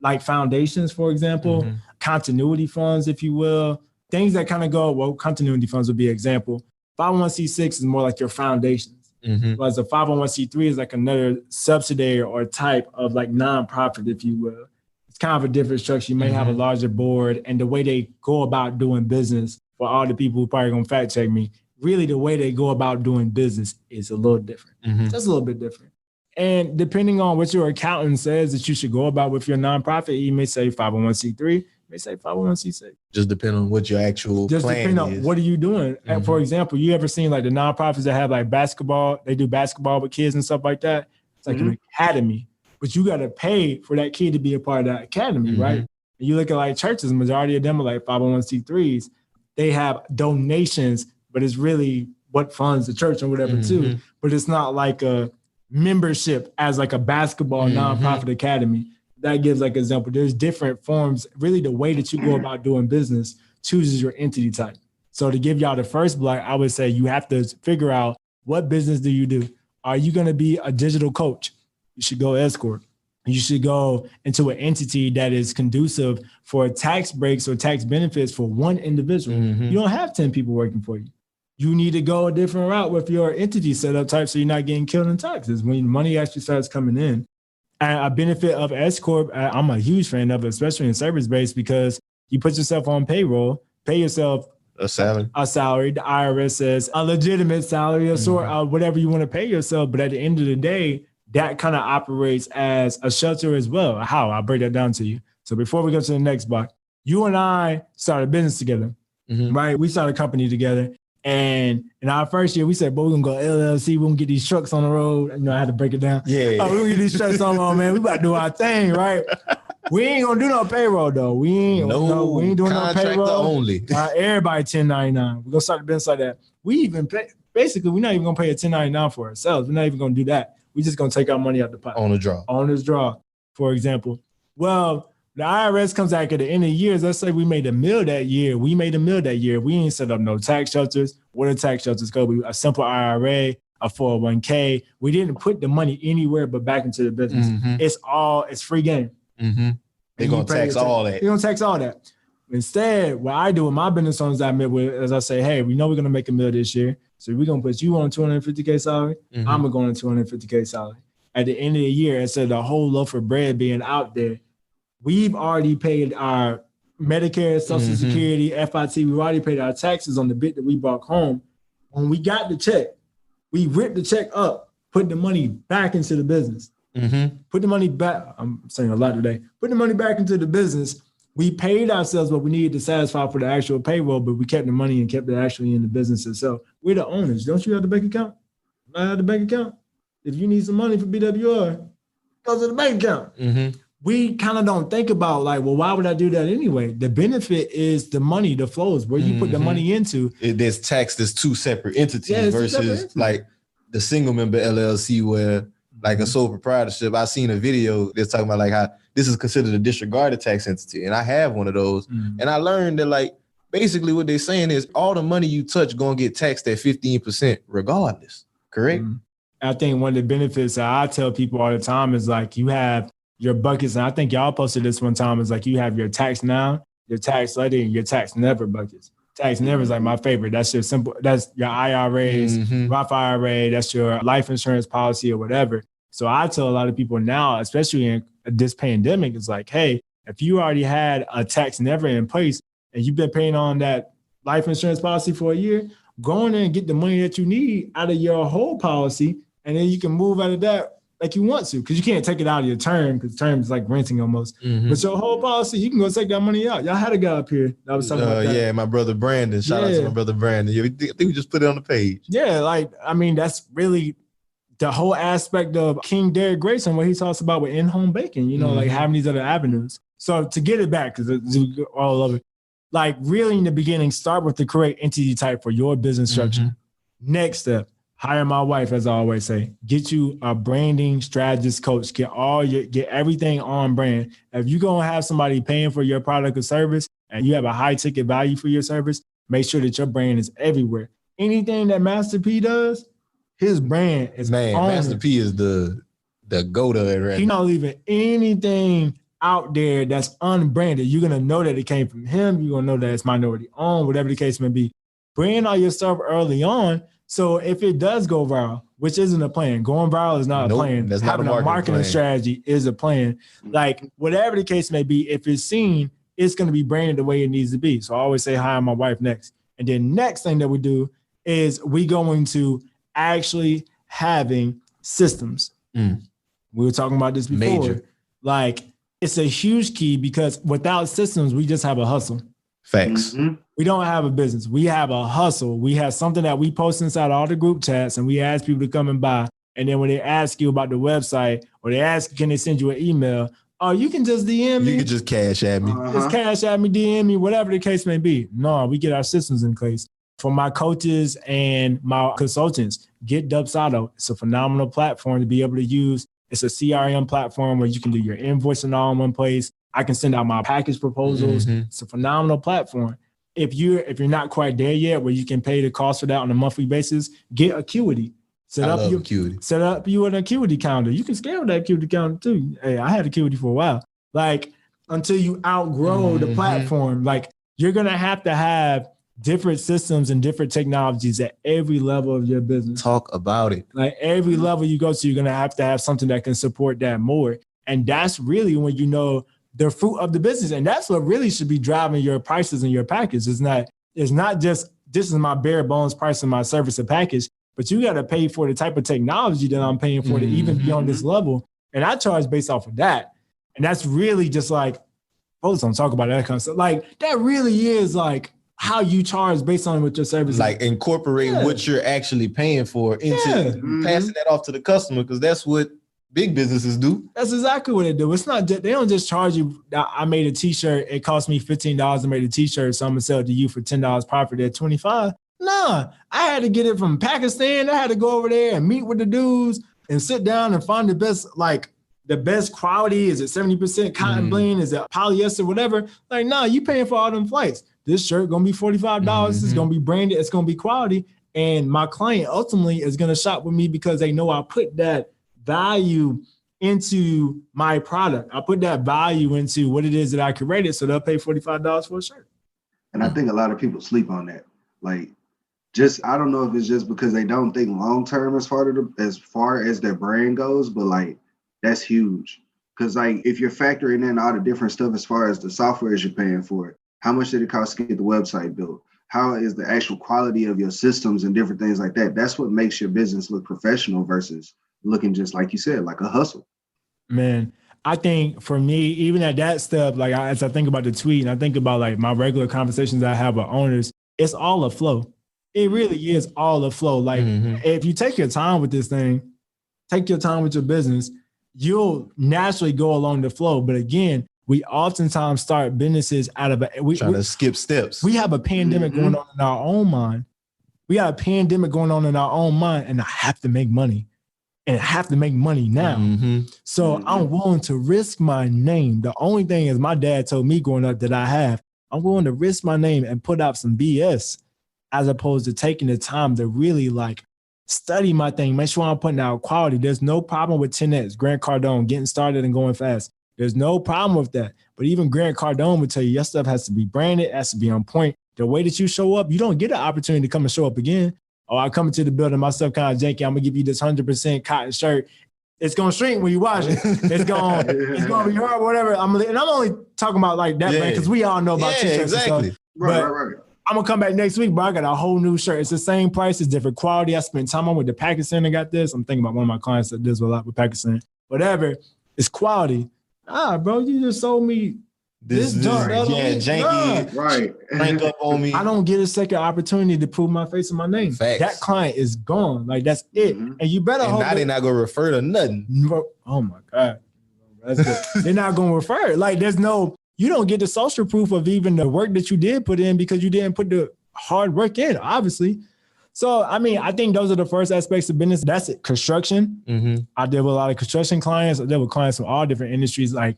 like foundations, for example, continuity funds, if you will, things that kind of go, well, continuity funds would be an example. 501c6 is more like your foundations. Whereas a 501c3 is like another subsidiary or type of like nonprofit, if you will. It's kind of a different structure. You may have a larger board, and the way they go about doing business, for all the people who probably gonna fact check me, really the way they go about doing business is a little different. Just a little bit different. And depending on what your accountant says that you should go about with your nonprofit, he may say 501c3, may say 501c6. Just depending on what your actual plan is. Just depending on what are you doing. And for example, you ever seen like the nonprofits that have like basketball, they do basketball with kids and stuff like that? It's like an academy, but you got to pay for that kid to be a part of that academy, right? And you look at like churches, majority of them are like 501c3s. they have donations, but it's really what funds the church or whatever too. But it's not like a membership as like a basketball nonprofit academy. That gives like an example. There's different forms. Really, the way that you go about doing business chooses your entity type. So to give y'all the first block, I would say you have to figure out what business do you do. Are you going to be a digital coach? You should go escort. You should go into an entity that is conducive for tax breaks or tax benefits for one individual. You don't have 10 people working for you. You need to go a different route with your entity setup type so you're not getting killed in taxes when money actually starts coming in. And a benefit of S Corp, I'm a huge fan of it, especially in service-based, because you put yourself on payroll, pay yourself a salary. The IRS says a legitimate salary, a sort of whatever you want to pay yourself. But at the end of the day, that kind of operates as a shelter as well. How? I'll break that down to you. So before we go to the next block, you and I started business together, right? We started a company together. And in our first year, we said, we're going to go LLC. We're going to get these trucks on the road. You know, I had to break it down. Yeah. We're going to get these trucks on the road, man. We about to do our thing, right? We ain't going to do no payroll, though. We ain't doing no payroll. Only. Everybody 1099. We're going to start the business like that. We even basically, we're not even going to pay a 1099 for ourselves. We're not even going to do that. We're just going to take our money out the pot. On the draw. On this draw, for example. Well, the IRS comes back at the end of the years. Let's say we made $1 million that year. We made $1 million that year. We ain't set up no tax shelters. What are tax shelters? Colby? A simple IRA, a 401k. We didn't put the money anywhere but back into the business. It's free game. They're going to tax all that. They're going to tax all that. Instead, what I do with my business owners I met with is I say, hey, we know we're going to make $1 million this year. So we're going to put you on $250K salary. I'm going to go on $250K salary. At the end of the year, instead of the whole loaf of bread being out there, we've already paid our Medicare, Social Security, FIT. We've already paid our taxes on the bit that we brought home. When we got the check, we ripped the check up, put the money back into the business. Put the money back. I'm saying a lot today. Put the money back into the business. We paid ourselves what we needed to satisfy for the actual payroll, but we kept the money and kept it actually in the business itself. We're the owners. Don't you have the bank account? I have the bank account. If you need some money for BWR, go to the bank account. We kind of don't think about like, well, why would I do that anyway? The benefit is the money, the flows, where you put the money into. There's taxed as two separate entities versus like the single member LLC where like a sole proprietorship. I seen a video that's talking about like how this is considered a disregarded tax entity. And I have one of those. And I learned that like basically what they're saying is all the money you touch going to get taxed at 15% regardless. Correct? I think one of the benefits that I tell people all the time is like you have your buckets. And I think y'all posted this one time is like you have your tax now, your tax later, and your tax never buckets. Tax never is like my favorite. That's your simple, that's your IRAs, Roth IRA, that's your life insurance policy or whatever. So I tell a lot of people now, especially in this pandemic, it's like, hey, if you already had a tax never in place and you've been paying on that life insurance policy for a year, go in there and get the money that you need out of your whole policy. And then you can move out of that like you want to, because you can't take it out of your term because term is like renting almost. But your whole policy, you can go take that money out. Y'all had a guy up here that was talking about that. Yeah, my brother Brandon. Shout out to my brother Brandon. Yeah, I think we just put it on the page. Yeah, like, I mean, that's really the whole aspect of King Derek Grayson, what he talks about with in-home baking, you know, like having these other avenues. So to get it back, because it's all of it, like really in the beginning, start with the correct entity type for your business structure. Next step, hire my wife, as I always say. Get you a branding strategist coach. Get everything on brand. If you're gonna have somebody paying for your product or service and you have a high ticket value for your service, make sure that your brand is everywhere. Anything that Master P does, his brand is Master P is the go-to right. He's not leaving anything out there that's unbranded. You're gonna know that it came from him. You're gonna know that it's minority owned, whatever the case may be. Brand all your stuff early on. So if it does go viral, which isn't a plan, going viral is not a plan. That's having not a marketing strategy is a plan. Like whatever the case may be, if it's seen, it's going to be branded the way it needs to be. So I always say hire my wife next. And then next thing that we do is we going to actually having systems. We were talking about this before. Major. Like it's a huge key because without systems, we just have a hustle. Facts. We don't have a business. We have a hustle. We have something that we post inside all the group chats and we ask people to come and buy. And then when they ask you about the website or they ask, can they send you an email? Oh, you can just DM me. You can just cash at me. Just cash at me, DM me, whatever the case may be. No, we get our systems in place. For my coaches and my consultants, get Dubsado. It's a phenomenal platform to be able to use. It's a CRM platform where you can do your invoicing all in one place. I can send out my package proposals. It's a phenomenal platform. If you're not quite there yet, where you can pay the cost for that on a monthly basis, get Acuity. Set up you an Acuity calendar. You can scale that Acuity calendar too. Hey, I had Acuity for a while. Like until you outgrow the platform, like you're gonna have to have different systems and different technologies at every level of your business. Talk about it. Like every level you go to, you're gonna have to have something that can support that more. And that's really when you know the fruit of the business. And that's what really should be driving your prices and your package. It's not just this is my bare bones price of my service or package, but you got to pay for the type of technology that I'm paying for to even be on this level. And I charge based off of that. And that's really just like, folks don't talk about that kind of stuff. Like that really is like how you charge based on what your service is. Like incorporate what you're actually paying for into passing that off to the customer, because that's what big businesses do. That's exactly what they do. It's not just, they don't just charge you. I made a t-shirt. It cost me $15. I made a t-shirt. So I'm going to sell it to you for $10 profit at $25. Nah, I had to get it from Pakistan. I had to go over there and meet with the dudes and sit down and find the best quality. Is it 70% cotton blend? Is it polyester, whatever? Like, nah, you paying for all them flights. This shirt going to be $45. It's going to be branded. It's going to be quality. And my client ultimately is going to shop with me because they know I put that value into my product. I put that value into what it is that I created, so they'll pay $45 for a shirt. And I think a lot of people sleep on that. Like, I don't know if it's just because they don't think long term as far as their brand goes, but like that's huge. Because like if you're factoring in all the different stuff as far as the software you're paying for it, how much did it cost to get the website built? How is the actual quality of your systems and different things like that? That's what makes your business look professional versus looking just like you said, like a hustle. Man, I think for me, even at that step, like as I think about the tweet and I think about like my regular conversations I have with owners, it's all a flow. It really is all a flow. Like if you take your time with this thing, take your time with your business, you'll naturally go along the flow. But again, we oftentimes start businesses out of trying to skip steps. We have a pandemic going on in our own mind. And I have to make money. And I have to make money now. So I'm willing to risk my name. The only thing is my dad told me growing up that I'm willing to risk my name and put out some BS as opposed to taking the time to really like study my thing, make sure I'm putting out quality. There's no problem with 10X, Grant Cardone, getting started and going fast. There's no problem with that. But even Grant Cardone would tell you your stuff has to be branded, has to be on point. The way that you show up, you don't get an opportunity to come and show up again. Oh, I come into the building, my stuff kind of janky. I'm gonna give you this 100% cotton shirt. It's gonna shrink when you wash it. It's gonna be hard, whatever. I'm only talking about like that brand because we all know about t-shirts and stuff. Right. I'm gonna come back next week, but I got a whole new shirt. It's the same price, it's different quality. I spent time on with the Pakistan and got this. I'm thinking about one of my clients that does a lot with Pakistan. Whatever, it's quality. Bro, you just sold me this junk. Janky. Right. Rank up on me. I don't get a second opportunity to prove my face and my name. Facts. That client is gone. Like that's it. And you better hope now they're not gonna refer to nothing. Oh my God. They're not gonna refer. Like you don't get the social proof of even the work that you did put in because you didn't put the hard work in, obviously. So, I mean, I think those are the first aspects of business. That's it. Construction. I deal with a lot of construction clients. I deal with clients from all different industries, like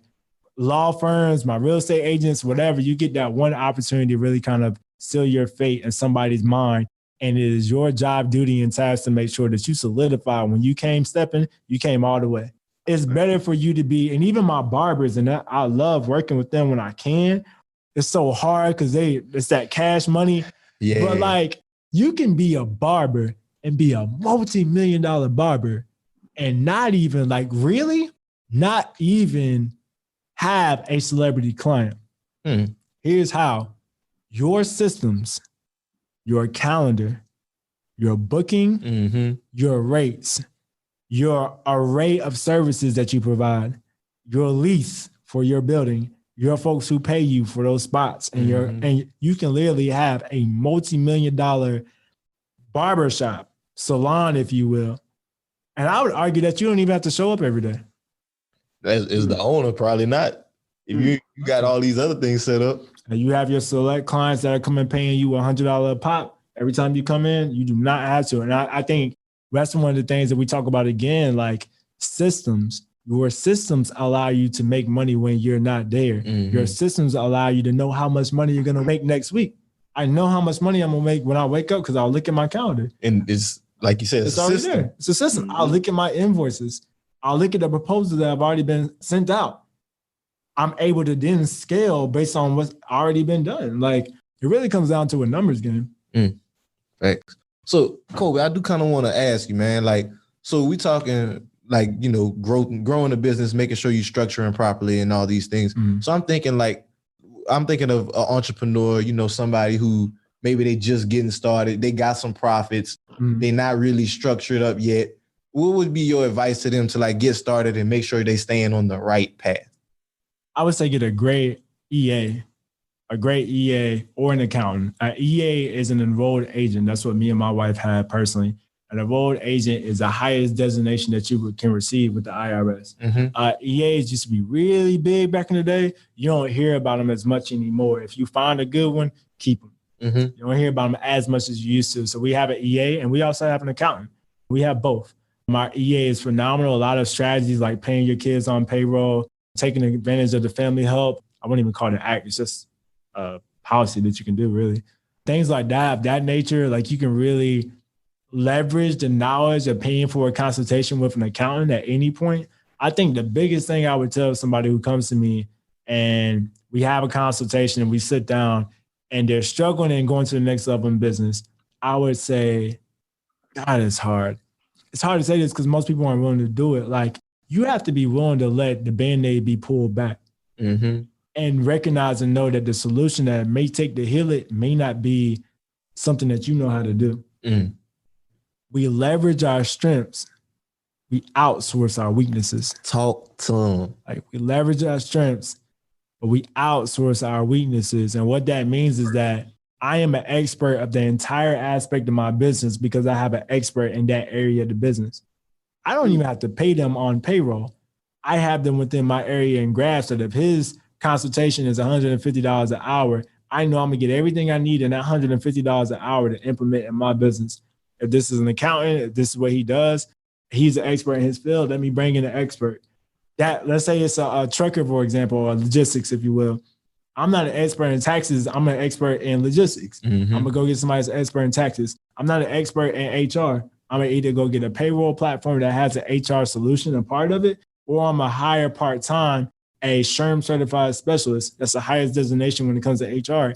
law firms, my real estate agents, whatever. You get that one opportunity to really kind of seal your fate in somebody's mind. And it is your job, duty, and task to make sure that you solidify. When you came stepping, you came all the way. It's better for you to be, and even my barbers, and I love working with them when I can. It's so hard because it's that cash money. Yeah. But like, you can be a barber and be a multi-million-dollar barber and not even have a celebrity client. Here's how. Your systems, your calendar, your booking, your rates, your array of services that you provide, your lease for your building, your folks who pay you for those spots, and and you can literally have a multi-million-dollar barbershop, salon, if you will. And I would argue that you don't even have to show up every day. As the owner, probably not. If you got all these other things set up. And you have your select clients that are coming paying you $100 a pop every time you come in, you do not have to. And I think that's one of the things that we talk about again, like systems. Your systems allow you to make money when you're not there. Mm-hmm. Your systems allow you to know how much money you're going to make next week. I know how much money I'm going to make when I wake up because I'll look at my calendar. And it's, like you said, it's already system. there. It's a system. Mm-hmm. I'll look at my invoices. I'll look at the proposals that have already been sent out. I'm able to then scale based on what's already been done. Like, it really comes down to a numbers game. Thanks. So, Colby, I do kind of want to ask you, man, like, so we talking like, you know, growing a business, making sure you're structuring properly and all these things. Mm-hmm. So I'm thinking of an entrepreneur, you know, somebody who maybe they just getting started, they got some profits, they're not really structured up yet. What would be your advice to them to like get started and make sure they staying on the right path? I would say get a great EA or an accountant. An EA is an enrolled agent. That's what me and my wife had personally. An enrolled agent is the highest designation that you can receive with the IRS. Mm-hmm. EAs used to be really big back in the day. You don't hear about them as much anymore. If you find a good one, keep them. Mm-hmm. You don't hear about them as much as you used to. So we have an EA and we also have an accountant. We have both. My EA is phenomenal. A lot of strategies like paying your kids on payroll, taking advantage of the family help. I wouldn't even call it an act. It's just a policy that you can do, really. Things like that, of that nature, like you can really leverage the knowledge of paying for a consultation with an accountant at any point. I think the biggest thing I would tell somebody who comes to me and we have a consultation and we sit down and they're struggling and going to the next level in business, I would say, God, it's hard. It's hard to say this because most people aren't willing to do it. Like, you have to be willing to let the Band-Aid be pulled back and recognize and know that the solution that may take to heal it may not be something that you know how to do. We leverage our strengths. We outsource our weaknesses. Talk to them. Like, we leverage our strengths, but we outsource our weaknesses. And what that means is that I am an expert of the entire aspect of my business because I have an expert in that area of the business. I don't even have to pay them on payroll. I have them within my area and grasp that if his consultation is $150 an hour, I know I'm gonna get everything I need in that $150 an hour to implement in my business. If this is an accountant, if this is what he does, he's an expert in his field, let me bring in an expert. That, let's say it's a trucker, for example, or logistics, if you will. I'm not an expert in taxes. I'm an expert in logistics. I'm gonna go get somebody that's an expert in taxes. I'm not an expert in HR. I'm gonna either go get a payroll platform that has an HR solution, a part of it, or I'm gonna hire part-time a SHRM certified specialist. That's the highest designation when it comes to HR,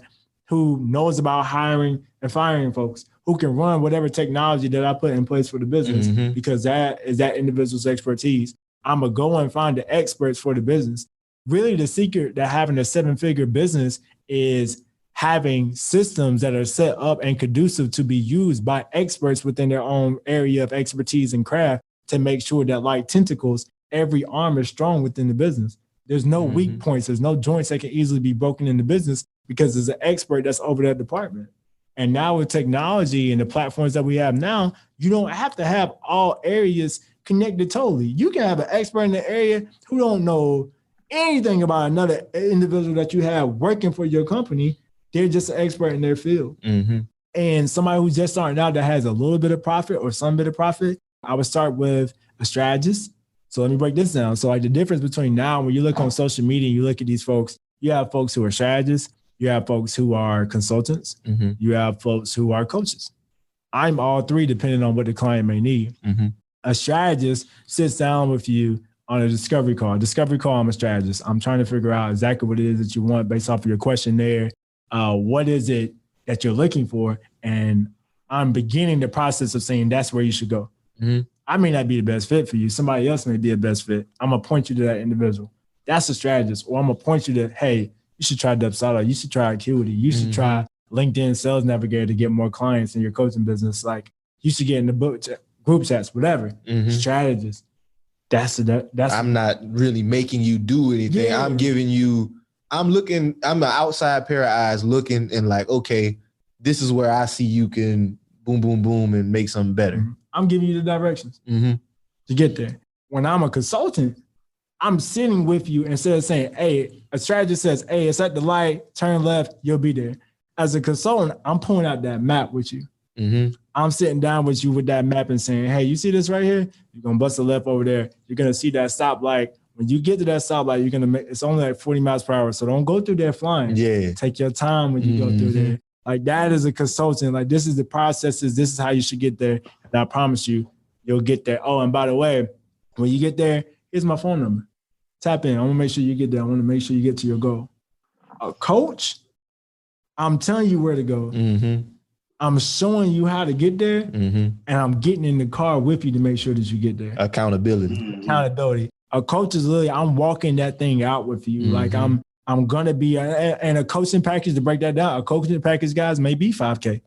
who knows about hiring and firing folks, who can run whatever technology that I put in place for the business, because that is that individual's expertise. I'm gonna go and find the experts for the business. Really, the secret to having a 7-figure business is having systems that are set up and conducive to be used by experts within their own area of expertise and craft to make sure that, like tentacles, every arm is strong within the business. There's no weak points. There's no joints that can easily be broken in the business because there's an expert that's over that department. And now with technology and the platforms that we have now, you don't have to have all areas connected totally. You can have an expert in the area who don't know anything about another individual that you have working for your company. They're just an expert in their field. And somebody who's just starting out that has a little bit of profit or some bit of profit, I would start with a strategist. So let me break this down. So like the difference between now, when you look on social media and you look at these folks, you have folks who are strategists, you have folks who are consultants, you have folks who are coaches. I'm all three depending on what the client may need. A strategist sits down with you on a discovery call. I'm a strategist. I'm trying to figure out exactly what it is that you want based off of your questionnaire. What is it that you're looking for? And I'm beginning the process of saying that's where you should go. I may not be the best fit for you. Somebody else may be the best fit. I'm going to point you to that individual. That's a strategist. Or I'm going to point you to, hey, you should try Dubsado. You should try Acuity. You should try LinkedIn Sales Navigator to get more clients in your coaching business. Like, you should get in the group chats, whatever. Strategist. That's I'm not really making you do anything. Yeah. I'm giving you, I'm an outside pair of eyes looking and like, okay, this is where I see you can boom, boom, boom and make something better. I'm giving you the directions to get there. When I'm a consultant, I'm sitting with you instead of saying, hey, a strategist says, hey, it's at the light, turn left, you'll be there. As a consultant, I'm pulling out that map with you. Mm-hmm. I'm sitting down with you with that map and saying, hey, you see this right here? You're going to bust a left over there. You're going to see that stoplight. When you get to that stoplight, you're going to make, it's only like 40 miles per hour. So don't go through there flying. Yeah. Take your time when you go through there. Like that is a consultant. Like this is the processes. This is how you should get there. And I promise you, you'll get there. Oh, and by the way, when you get there, here's my phone number. Tap in. I want to make sure you get there. I want to make sure you get to your goal. A coach, I'm telling you where to go. Mm-hmm. I'm showing you how to get there, and I'm getting in the car with you to make sure that you get there. Accountability. A coach is literally, I'm walking that thing out with you. Like I'm gonna be, and a coaching package, to break that down, a coaching package, guys, may be $5K.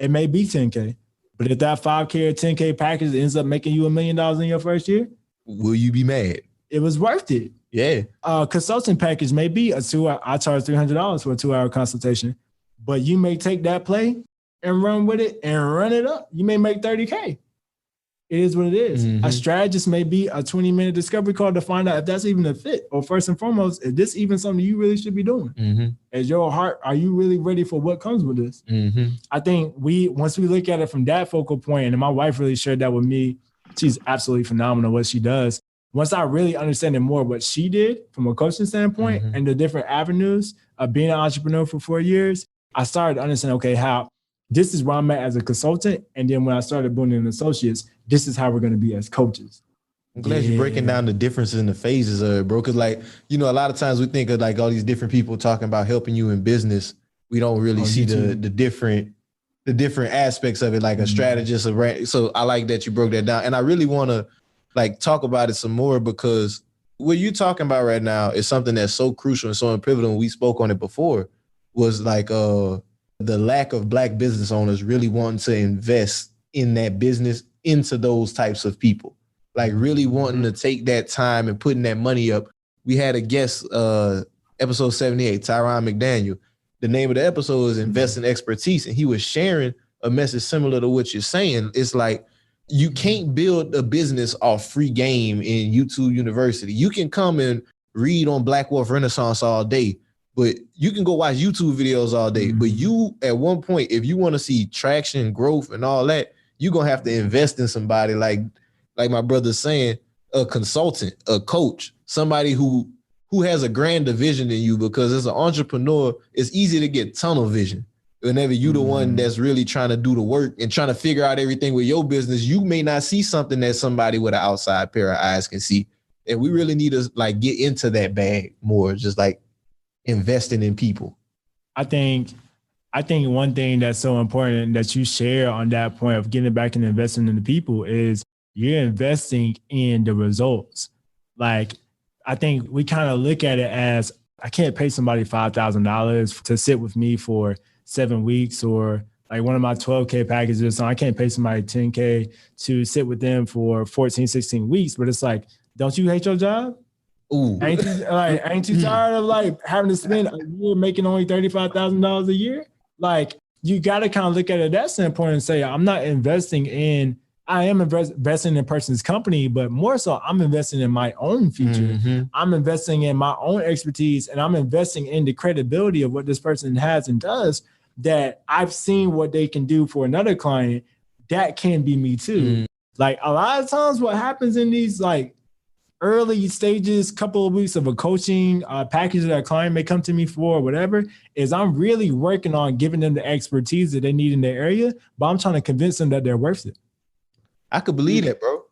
It may be $10K. But if that $5K or $10K package ends up making you $1 million in your first year, will you be mad? It was worth it. Yeah. Consulting package may be a 2 hour. I charge $300 for a 2-hour consultation, but you may take that play and run with it and run it up. You may make $30K. It is what it is. A strategist may be a 20-minute discovery call to find out if that's even a fit, or first and foremost, is this even something you really should be doing? As your heart, are you really ready for what comes with this? I think once we look at it from that focal point, and my wife really shared that with me, she's absolutely phenomenal what she does. Once I really understand more what she did from a coaching standpoint and the different avenues of being an entrepreneur for 4 years, I started to understand, okay, how this is where I'm at as a consultant. And then when I started Boone Associates, this is how we're going to be as coaches. I'm glad you're breaking down the differences in the phases of it, bro. Because, like, you know, a lot of times we think of like all these different people talking about helping you in business. We don't really see the different aspects of it, like a strategist. So I like that you broke that down. And I really want to like talk about it some more, because what you're talking about right now is something that's so crucial and so pivotal. And we spoke on it before, was like the lack of Black business owners really wanting to invest in that business into those types of people, like really wanting to take that time and putting that money up. We had a guest, episode 78, Tyron McDaniel. The name of the episode is Invest in Expertise. And he was sharing a message similar to what you're saying. It's like, you can't build a business off free game in YouTube University. You can come and read on Black Wealth Renaissance all day, but you can go watch YouTube videos all day. But you, at one point, if you want to see traction, growth, and all that, you're going to have to invest in somebody like my brother's saying, a consultant, a coach, somebody who has a grander vision than you, because as an entrepreneur, it's easy to get tunnel vision. Whenever you're the one that's really trying to do the work and trying to figure out everything with your business, you may not see something that somebody with an outside pair of eyes can see. And we really need to like get into that bag more, just like investing in people. I think one thing that's so important that you share on that point of getting back and investing in the people is you're investing in the results. Like, I think we kind of look at it as, I can't pay somebody $5,000 to sit with me for 7 weeks, or like one of my 12K packages. So I can't pay somebody $10K to sit with them for 14, 16 weeks. But it's like, don't you hate your job? Ooh. Ain't you tired of like having to spend a year making only $35,000 a year? Like, you got to kind of look at it that standpoint and say, I'm not investing in, I am investing in a person's company, but more so I'm investing in my own future. I'm investing in my own expertise, and I'm investing in the credibility of what this person has and does, that I've seen what they can do for another client. That can be me too. Like, a lot of times what happens in these like early stages, couple of weeks of a coaching package that a client may come to me for, or whatever, is I'm really working on giving them the expertise that they need in their area, but I'm trying to convince them that they're worth it. I could believe that, bro.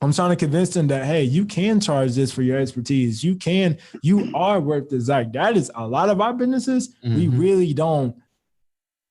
I'm trying to convince them that, hey, you can charge this for your expertise. You are worth this. Like, that is a lot of our businesses. We really don't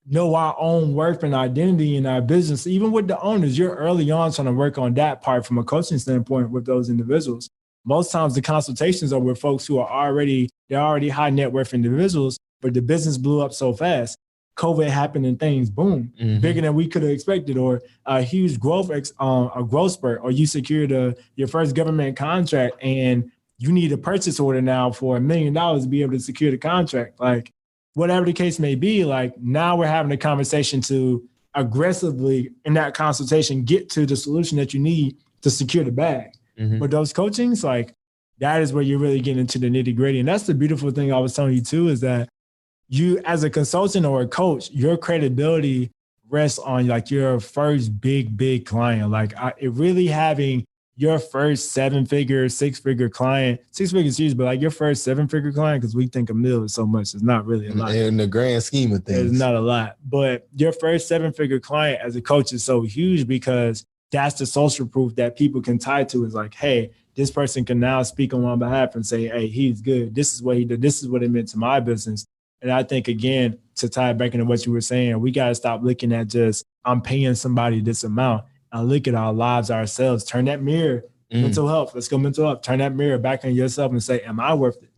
know our own worth and identity in our business. Even with the owners, you're early on trying to work on that part from a coaching standpoint with those individuals. Most times the consultations are with folks who are already high net worth individuals, but the business blew up so fast. COVID happened and things, boom, bigger than we could have expected, or a huge growth spurt, or you secured your first government contract and you need a purchase order now for $1 million to be able to secure the contract. Like, whatever the case may be, like, now we're having a conversation to aggressively in that consultation get to the solution that you need to secure the bag. But those coachings, like, that is where you're really getting into the nitty gritty. And that's the beautiful thing I was telling you too, is that you as a consultant or a coach, your credibility rests on like your first big client. Like it really having your first 7-figure, 6-figure client, 6 figures huge, but like your first 7-figure client, because we think $1 million is so much, it's not really a lot. In the grand scheme of things. It's not a lot. But your first 7-figure client as a coach is so huge because that's the social proof that people can tie to. Is like, hey, this person can now speak on my behalf and say, hey, he's good. This is what he did. This is what it meant to my business. And I think, again, to tie it back into what you were saying, we got to stop looking at just, I'm paying somebody this amount. And look at our lives ourselves. Turn that mirror. Mental health. Let's go mental health. Turn that mirror back on yourself and say, am I worth it?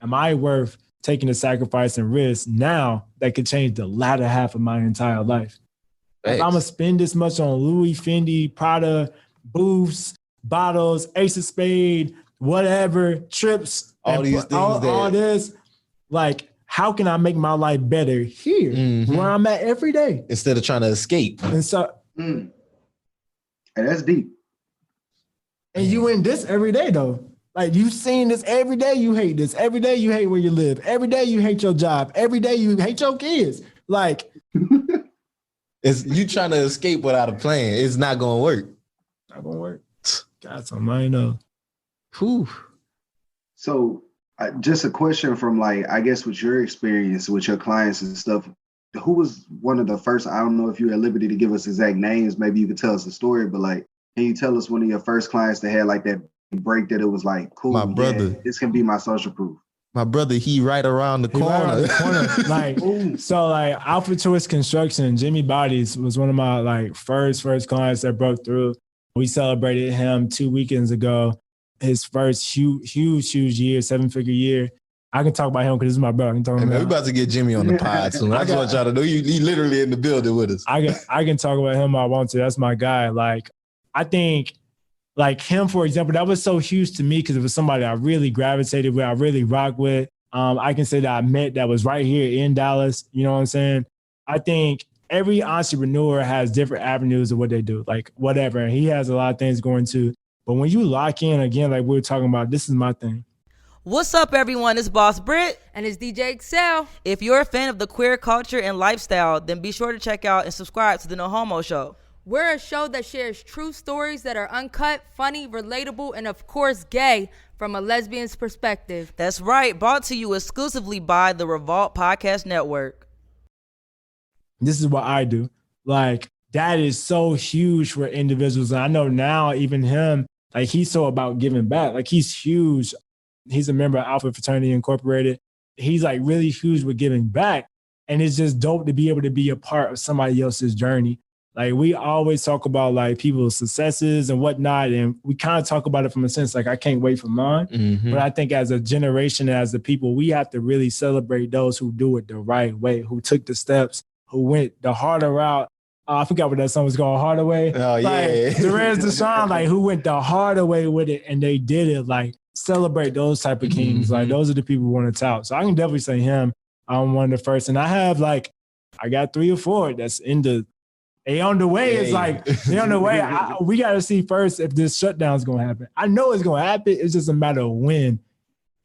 Am I worth taking the sacrifice and risk now that could change the latter half of my entire life? Thanks. If I'm going to spend this much on Louis, Fendi, Prada, booths, bottles, Ace of Spade, whatever, trips, all these things, all this, like, how can I make my life better here where I'm at every day? Instead of trying to escape. And so, and that's deep. And you in this every day, though. Like, you've seen this every day. You hate this. Every day you hate where you live. Every day you hate your job. Every day you hate your kids. Like, it's you trying to escape without a plan. It's not going to work. Not going to work. Got some mind up. Whew. So, just a question from, like, I guess with your experience with your clients and stuff, who was one of the first, I don't know if you're at liberty to give us exact names. Maybe you could tell us the story, but like, can you tell us one of your first clients that had like that break that it was like, cool, my brother, this can be my social proof? My brother, he right around the corner. Like, so like Alpha Choice Construction, Jimmy Bodies was one of my like first clients that broke through. We celebrated him 2 weekends ago. His first huge year, 7-figure year. I can talk about him because this is my brother. I can talk about we're about to get Jimmy on the pod soon. I just want y'all to know he literally in the building with us. I can talk about him if I want to. That's my guy. Like, I think like him, for example, that was so huge to me because it was somebody I really gravitated with, I really rock with. I can say that I met that was right here in Dallas. You know what I'm saying? I think every entrepreneur has different avenues of what they do, like whatever. And he has a lot of things going to. But when you lock in, again, like we were talking about, this is my thing. What's up, everyone? It's Boss Britt. And it's DJ Excel. If you're a fan of the queer culture and lifestyle, then be sure to check out and subscribe to the No Homo Show. We're a show that shares true stories that are uncut, funny, relatable, and of course gay from a lesbian's perspective. That's right. Brought to you exclusively by the Revolt Podcast Network. This is what I do. Like, that is so huge for individuals. And I know now even him, like he's so about giving back. Like he's huge. He's a member of Alpha Fraternity Incorporated. He's like really huge with giving back. And it's just dope to be able to be a part of somebody else's journey. Like we always talk about like people's successes and whatnot. And we kind of talk about it from a sense, like I can't wait for mine. Mm-hmm. But I think as a generation, as the people, we have to really celebrate those who do it the right way, who took the steps, who went the harder route. I forgot what that song was called, Harder Way. Oh, yeah. Like, Therese Deshawn, like who went the harder way with it and they did it. Like celebrate those type of kings. Mm-hmm. Like those are the people we want to tout. So I can definitely say him. I'm one of the first. And I have like, I got 3 or 4 that's in the, they on the way. It's like, they on the way. We got to see first if this shutdown is going to happen. I know it's going to happen. It's just a matter of when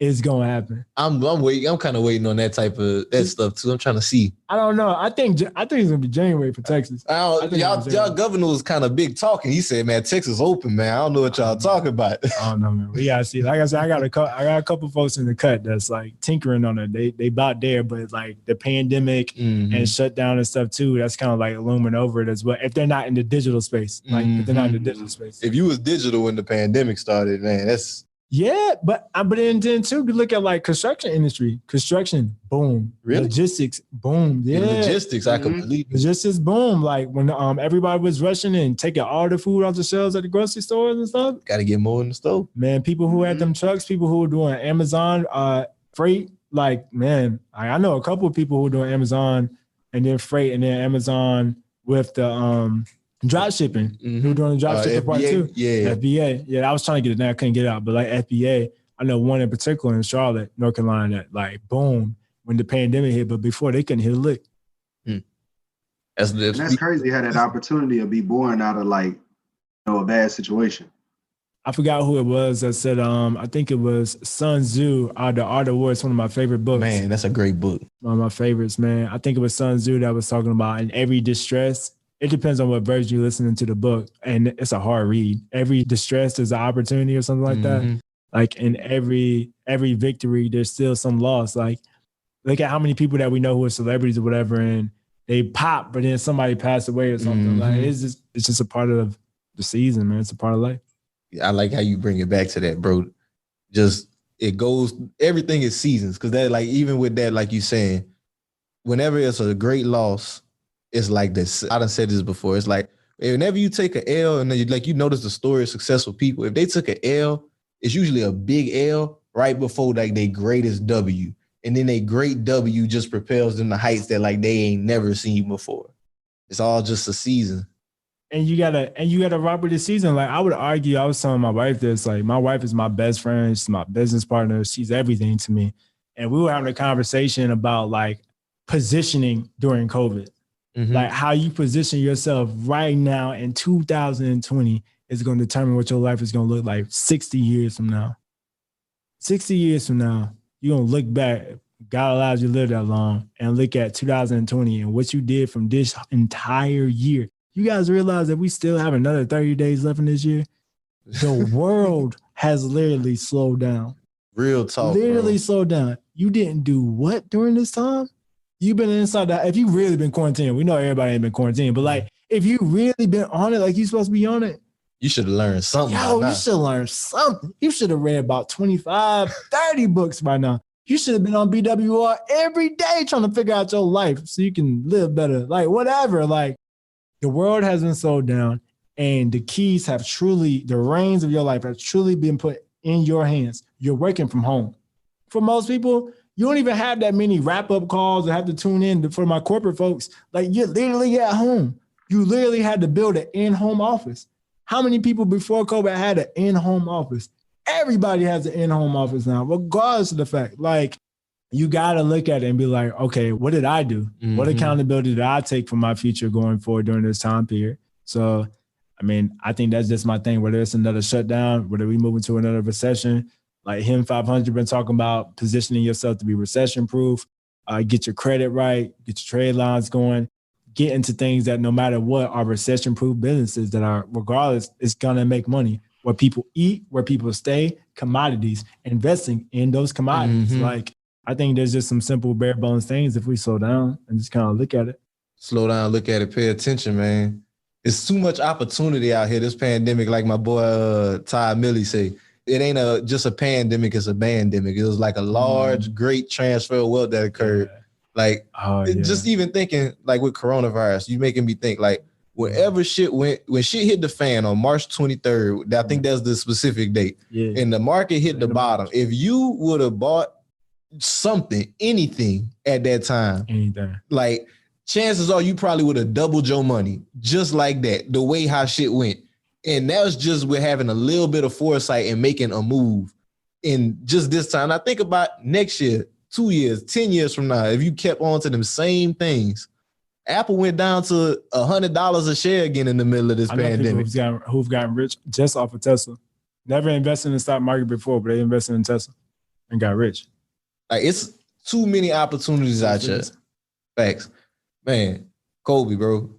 it's going to happen. I'm waiting. I'm kind of waiting on that type of that stuff too. I'm trying to see. I don't know. I think it's going to be January for Texas. Y'all governor was kind of big talking. He said, man, Texas open, man. I don't know what y'all talking about. I don't know, man. We got to see. Like I said, I got a couple folks in the cut that's like tinkering on it. They about there, but like the pandemic and shutdown and stuff too, that's kind of like looming over it as well. If they're not in the digital space, like if they're not in the digital space. If you was digital when the pandemic started, man, that's. Yeah, but then too, you look at like construction industry, boom. Really? Logistics, boom. Yeah. Logistics, I completely. Logistics, boom. Like when everybody was rushing and taking all the food off the shelves at the grocery stores and stuff. Got to get more in the store. Man, people who had them trucks, people who were doing Amazon freight, like, man, I know a couple of people who were doing Amazon and then freight and then Amazon with the drop shipping. Who doing the drop shipping part too? Yeah. FBA. Yeah, I was trying to get it now. I couldn't get it out. But like FBA, I know one in particular in Charlotte, North Carolina, that like boom, when the pandemic hit, but before they couldn't hit a lick. That's crazy how that opportunity will be born out of like, a bad situation. I forgot who it was that said, I think it was Sun Tzu, The Art of War. It's one of my favorite books. Man, that's a great book. One of my favorites, man. I think it was Sun Tzu that was talking about in every distress. It depends on what version you're listening to the book. And it's a hard read. Every distress is an opportunity or something like that. Like in every victory, there's still some loss. Like, look at how many people that we know who are celebrities or whatever, and they pop, but then somebody passed away or something. Like it's just a part of the season, man. It's a part of life. I like how you bring it back to that, bro. Just it goes, everything is seasons. Cause that, like, even with that, like you saying, whenever it's a great loss, it's like this. I done said this before. It's like whenever you take an L and then you notice the story of successful people, if they took an L, it's usually a big L right before like their greatest W. And then a great W just propels them to heights that like they ain't never seen before. It's all just a season. And you gotta rock with the season. Like I would argue, I was telling my wife this, like my wife is my best friend, she's my business partner, she's everything to me. And we were having a conversation about like positioning during COVID. Like how you position yourself right now in 2020 is going to determine what your life is going to look like 60 years from now. 60 years from now, you're going to look back, God allows you to live that long, and look at 2020 and what you did from this entire year. You guys realize that we still have another 30 days left in this year? The world has literally slowed down. Real talk, literally slowed down. You didn't do what during this time? You've been inside that. If you really been quarantined, we know everybody ain't been quarantined, but like, if you really been on it like you supposed to be on it, you should have learned something. You should have learned something. You should have read about 25, 30 books by now. You should have been on BWR every day trying to figure out your life so you can live better. Like, whatever. Like, the world has been slowed down, and the keys have truly, the reins of your life have truly been put in your hands. You're working from home. For most people, you don't even have that many wrap-up calls or have to tune in for my corporate folks. Like, you're literally at home. You literally had to build an in-home office. How many people before COVID had an in-home office? Everybody has an in-home office now, regardless of the fact. Like, you got to look at it and be like, okay, what did I do? What accountability did I take for my future going forward during this time period? So, I mean, I think that's just my thing. Whether it's another shutdown, whether we move into another recession, like him 500 been talking about positioning yourself to be recession-proof, get your credit right, get your trade lines going, get into things that no matter what are recession-proof businesses that are, regardless, it's going to make money. Where people eat, where people stay, commodities, investing in those commodities. Like, I think there's just some simple bare bones things if we slow down and just kind of look at it. Slow down, look at it, pay attention, man. It's too much opportunity out here. This pandemic, like my boy Ty Millie say, it ain't just a pandemic, it's a bandemic. It was like a large, great transfer of wealth that occurred. Like, just even thinking, like with coronavirus, you making me think, like, wherever shit went, when shit hit the fan on March 23rd, I think that's the specific date, and the market hit the bottom. If you would have bought something, anything at that time, like, chances are you probably would have doubled your money just like that, the way how shit went. And that was just with having a little bit of foresight and making a move in just this time. I think about next year, 2 years, 10 years from now, if you kept on to them same things, Apple went down to $100 a share again in the middle of this pandemic. Who've gotten rich just off of Tesla. Never invested in the stock market before, but they invested in Tesla and got rich. Like, it's too many opportunities out here. Facts. Man, Colby, bro,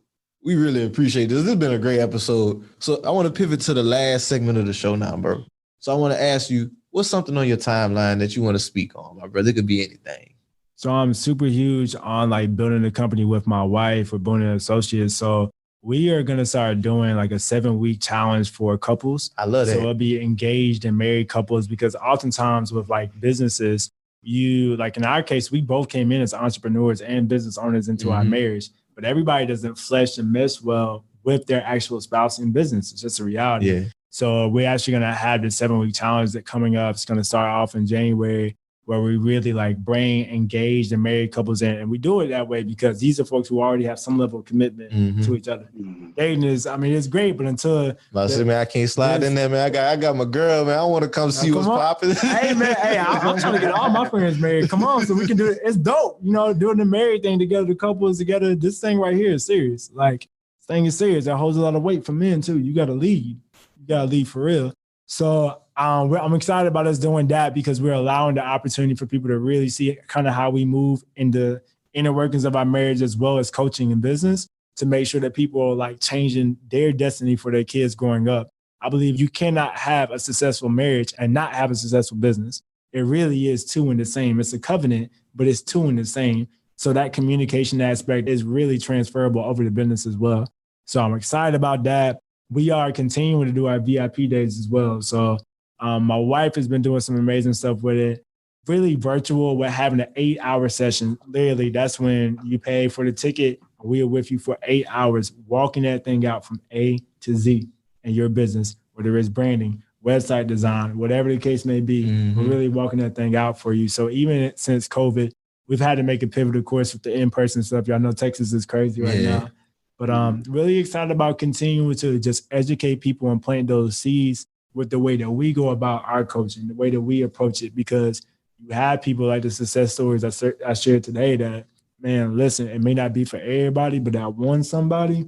we really appreciate this. This has been a great episode. So I want to pivot to the last segment of the show now, bro. So I want to ask you, what's something on your timeline that you want to speak on, my brother? It could be anything. So I'm super huge on like building a company with my wife with Boone Associates. So we are going to start doing like a 7-week challenge for couples. I love that. So it'll be engaged and married couples, because oftentimes with like businesses, you, like in our case, we both came in as entrepreneurs and business owners into our marriage, but everybody doesn't flesh and mesh well with their actual spouse in business. It's just a reality. So we're actually going to have the 7-week challenge that coming up. It's going to start off in January, where we really like bring engaged and married couples in. And we do it that way because these are folks who already have some level of commitment to each other. Dating is, I mean, it's great, but until... man, I can't slide in there, man. I got my girl, man. I want to come see what's popping. Hey, man, I'm trying to get all my friends married. Come on, so we can do it. It's dope, you know, doing the married thing together, the couples together. This thing right here is serious. Like, this thing is serious. That holds a lot of weight for men, too. You got to lead. You got to lead for real. So I'm excited about us doing that because we're allowing the opportunity for people to really see kind of how we move in the inner workings of our marriage as well as coaching and business to make sure that people are like changing their destiny for their kids growing up. I believe you cannot have a successful marriage and not have a successful business. It really is two in the same. It's a covenant, but it's two in the same. So that communication aspect is really transferable over to business as well. So I'm excited about that. We are continuing to do our VIP days as well. So my wife has been doing some amazing stuff with it. Really virtual. We're having an 8-hour session. Literally, that's when you pay for the ticket. We are with you for 8 hours, walking that thing out from A to Z in your business, whether it's branding, website design, whatever the case may be. We're really walking that thing out for you. So even since COVID, we've had to make a pivot, of course, with the in-person stuff. Y'all know Texas is crazy right now. But really excited about continuing to just educate people and plant those seeds with the way that we go about our coaching, the way that we approach it, because you have people like the success stories I shared today that, man, listen, it may not be for everybody, but that one somebody,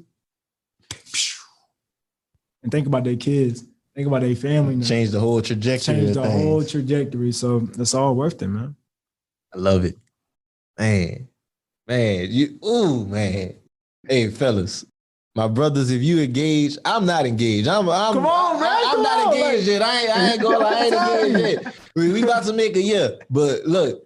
and think about their kids, think about their family. Now. Change the whole trajectory. Change the whole trajectory. So it's all worth it, man. I love it. Man, man. Hey, fellas, my brothers, if you engaged, I'm not engaged. Come on, man. I'm not engaged yet. I ain't gonna lie, I ain't engaged yet. We about to make a year. But look,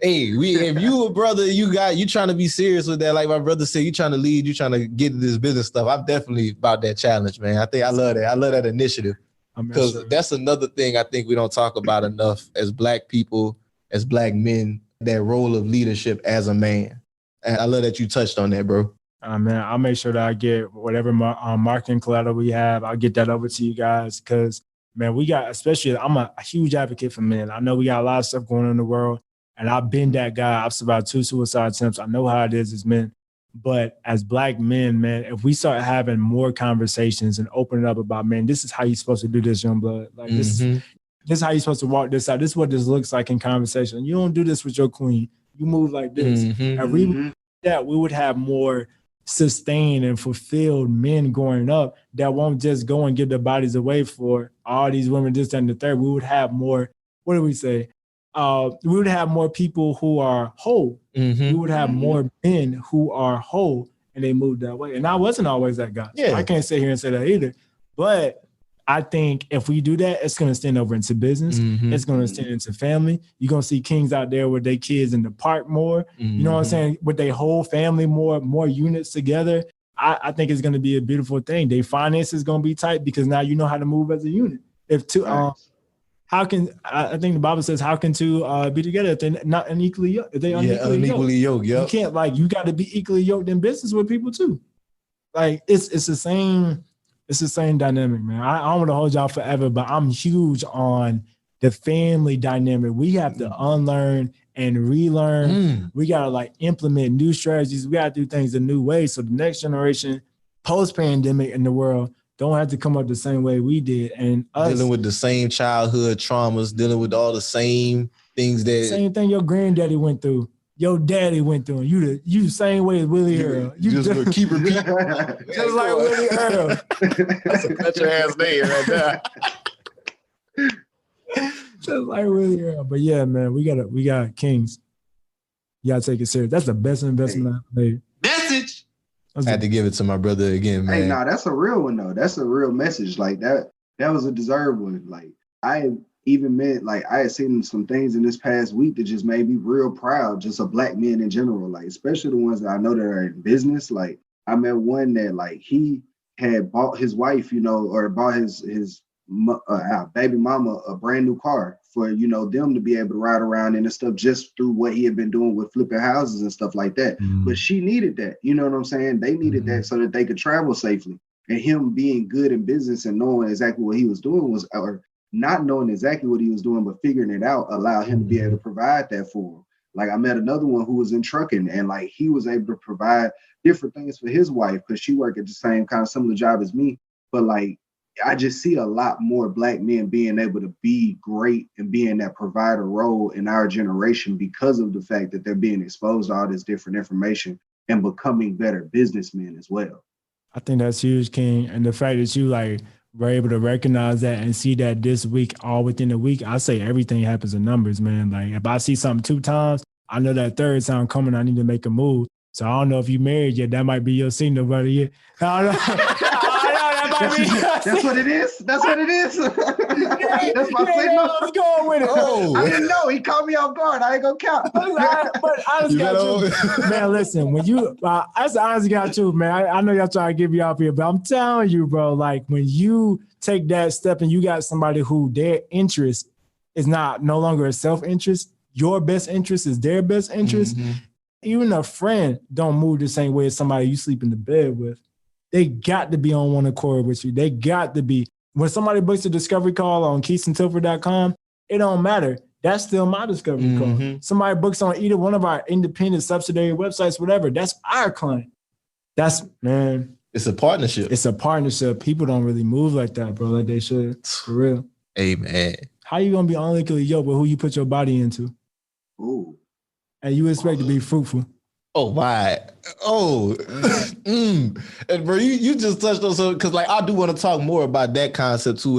hey, if you a brother, you trying to be serious with that. Like my brother said, you trying to lead, you trying to get into this business stuff. I'm definitely about that challenge, man. I love that. I love that initiative. Because that's another thing I think we don't talk about enough as Black people, as Black men, that role of leadership as a man. And I love that you touched on that, bro. Man, I'll make sure that I get whatever marketing collateral we have. I'll get that over to you guys because, man, we got, especially, I'm a huge advocate for men. I know we got a lot of stuff going on in the world, and I've been that guy. I've survived 2 suicide attempts. I know how it is as men. But as Black men, man, if we start having more conversations and opening up about, man, this is how you're supposed to do this, young blood. Like, this is how you're supposed to walk this out. This is what this looks like in conversation. You don't do this with your queen. You move like this. And we would have more sustained and fulfilled men growing up that won't just go and give their bodies away for all these women, this, that, and the third. We would have more, what do we say? We would have more people who are whole. We would have more men who are whole and they moved that way. And I wasn't always that guy. Yeah. I can't sit here and say that either. But I think if we do that, it's going to extend over into business. It's going to extend into family. You're going to see kings out there with their kids in the park more. You know what I'm saying? With their whole family more units together. I think it's going to be a beautiful thing. Their finances is going to be tight because now you know how to move as a unit. If two, I think the Bible says, how can two be together if they're not unequally yoked? If they unequally yoked, you can't, you got to be equally yoked in business with people too. Like it's the same. It's the same dynamic, man. I don't want to hold y'all forever, but I'm huge on the family dynamic. We have to unlearn and relearn. We got to implement new strategies. We got to do things a new way. So the next generation post-pandemic in the world don't have to come up the same way we did. And us dealing with the same childhood traumas, dealing with all the same things same thing your granddaddy went through. Your daddy went through, and you the same way as Willie Earl. You just keep repeating, just like Willie Earl. That's a cut your ass name right there. Just like Willie Earl. But yeah, man, we got kings. You gotta take it serious. That's the best investment I've made. Message. I had to give it to my brother again, man. Hey, nah, that's a real one though. That's a real message. Like that was a deserved one. Like I had seen some things in this past week that just made me real proud, just of Black men in general, like especially the ones that I know that are in business. Like I met one that he had bought his wife, or bought his baby mama a brand new car for, them to be able to ride around in and stuff just through what he had been doing with flipping houses and stuff like that. But she needed that, you know what I'm saying? They needed that so that they could travel safely. And him being good in business and knowing exactly what he was doing or not knowing exactly what he was doing, but figuring it out allowed him to be able to provide that for him. Like I met another one who was in trucking and he was able to provide different things for his wife because she worked at the same kind of similar job as me. But I just see a lot more Black men being able to be great and be in that provider role in our generation because of the fact that they're being exposed to all this different information and becoming better businessmen as well. I think that's huge, King. And the fact that you we're able to recognize that and see that this week, all within a week, I say everything happens in numbers, man. Like if I see something 2 times, I know that third time coming, I need to make a move. So I don't know if you married yet. That might be your signal, buddy. I don't know. That's what it is. That's what it is. That's my signal. I was going with it. Oh. I didn't know. He caught me off guard. I ain't gonna count. But honest got you, man. Listen, when you, that's honest got you, man. I know y'all trying to give you up here, but I'm telling you, bro. Like when you take that step and you got somebody who their interest is no longer a self-interest. Your best interest is their best interest. Mm-hmm. Even a friend don't move the same way as somebody you sleep in the bed with. They got to be on one accord with you. They got to be. When somebody books a discovery call on KeithsandTilford.com, it don't matter. That's still my discovery call. Somebody books on either one of our independent subsidiary websites, whatever. That's our client. Man. It's a partnership. It's a partnership. People don't really move like that, bro, like they should. For real. Amen. How you going to be unequally yoked with who you put your body into? Ooh. And you expect to be fruitful. Oh my! Oh, and bro, you just touched on something because like I do want to talk more about that concept too,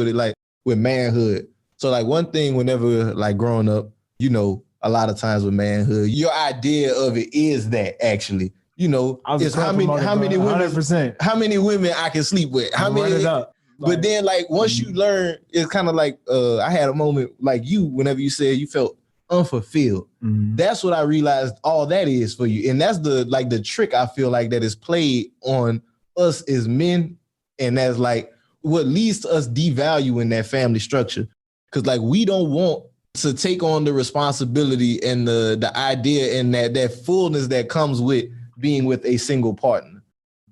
with manhood. So like one thing, whenever like growing up, a lot of times with manhood, your idea of it is that actually, is how many women, 100%. How many women I can sleep with, how many. It up. But then like once you learn, it's kind of like I had a moment like you, whenever you said you felt unfulfilled. Mm-hmm. That's what I realized all that is for you. And that's the trick I feel like that is played on us as men. And that's like what leads to us devaluing that family structure. Cause like we don't want to take on the responsibility and the idea and that fullness that comes with being with a single partner.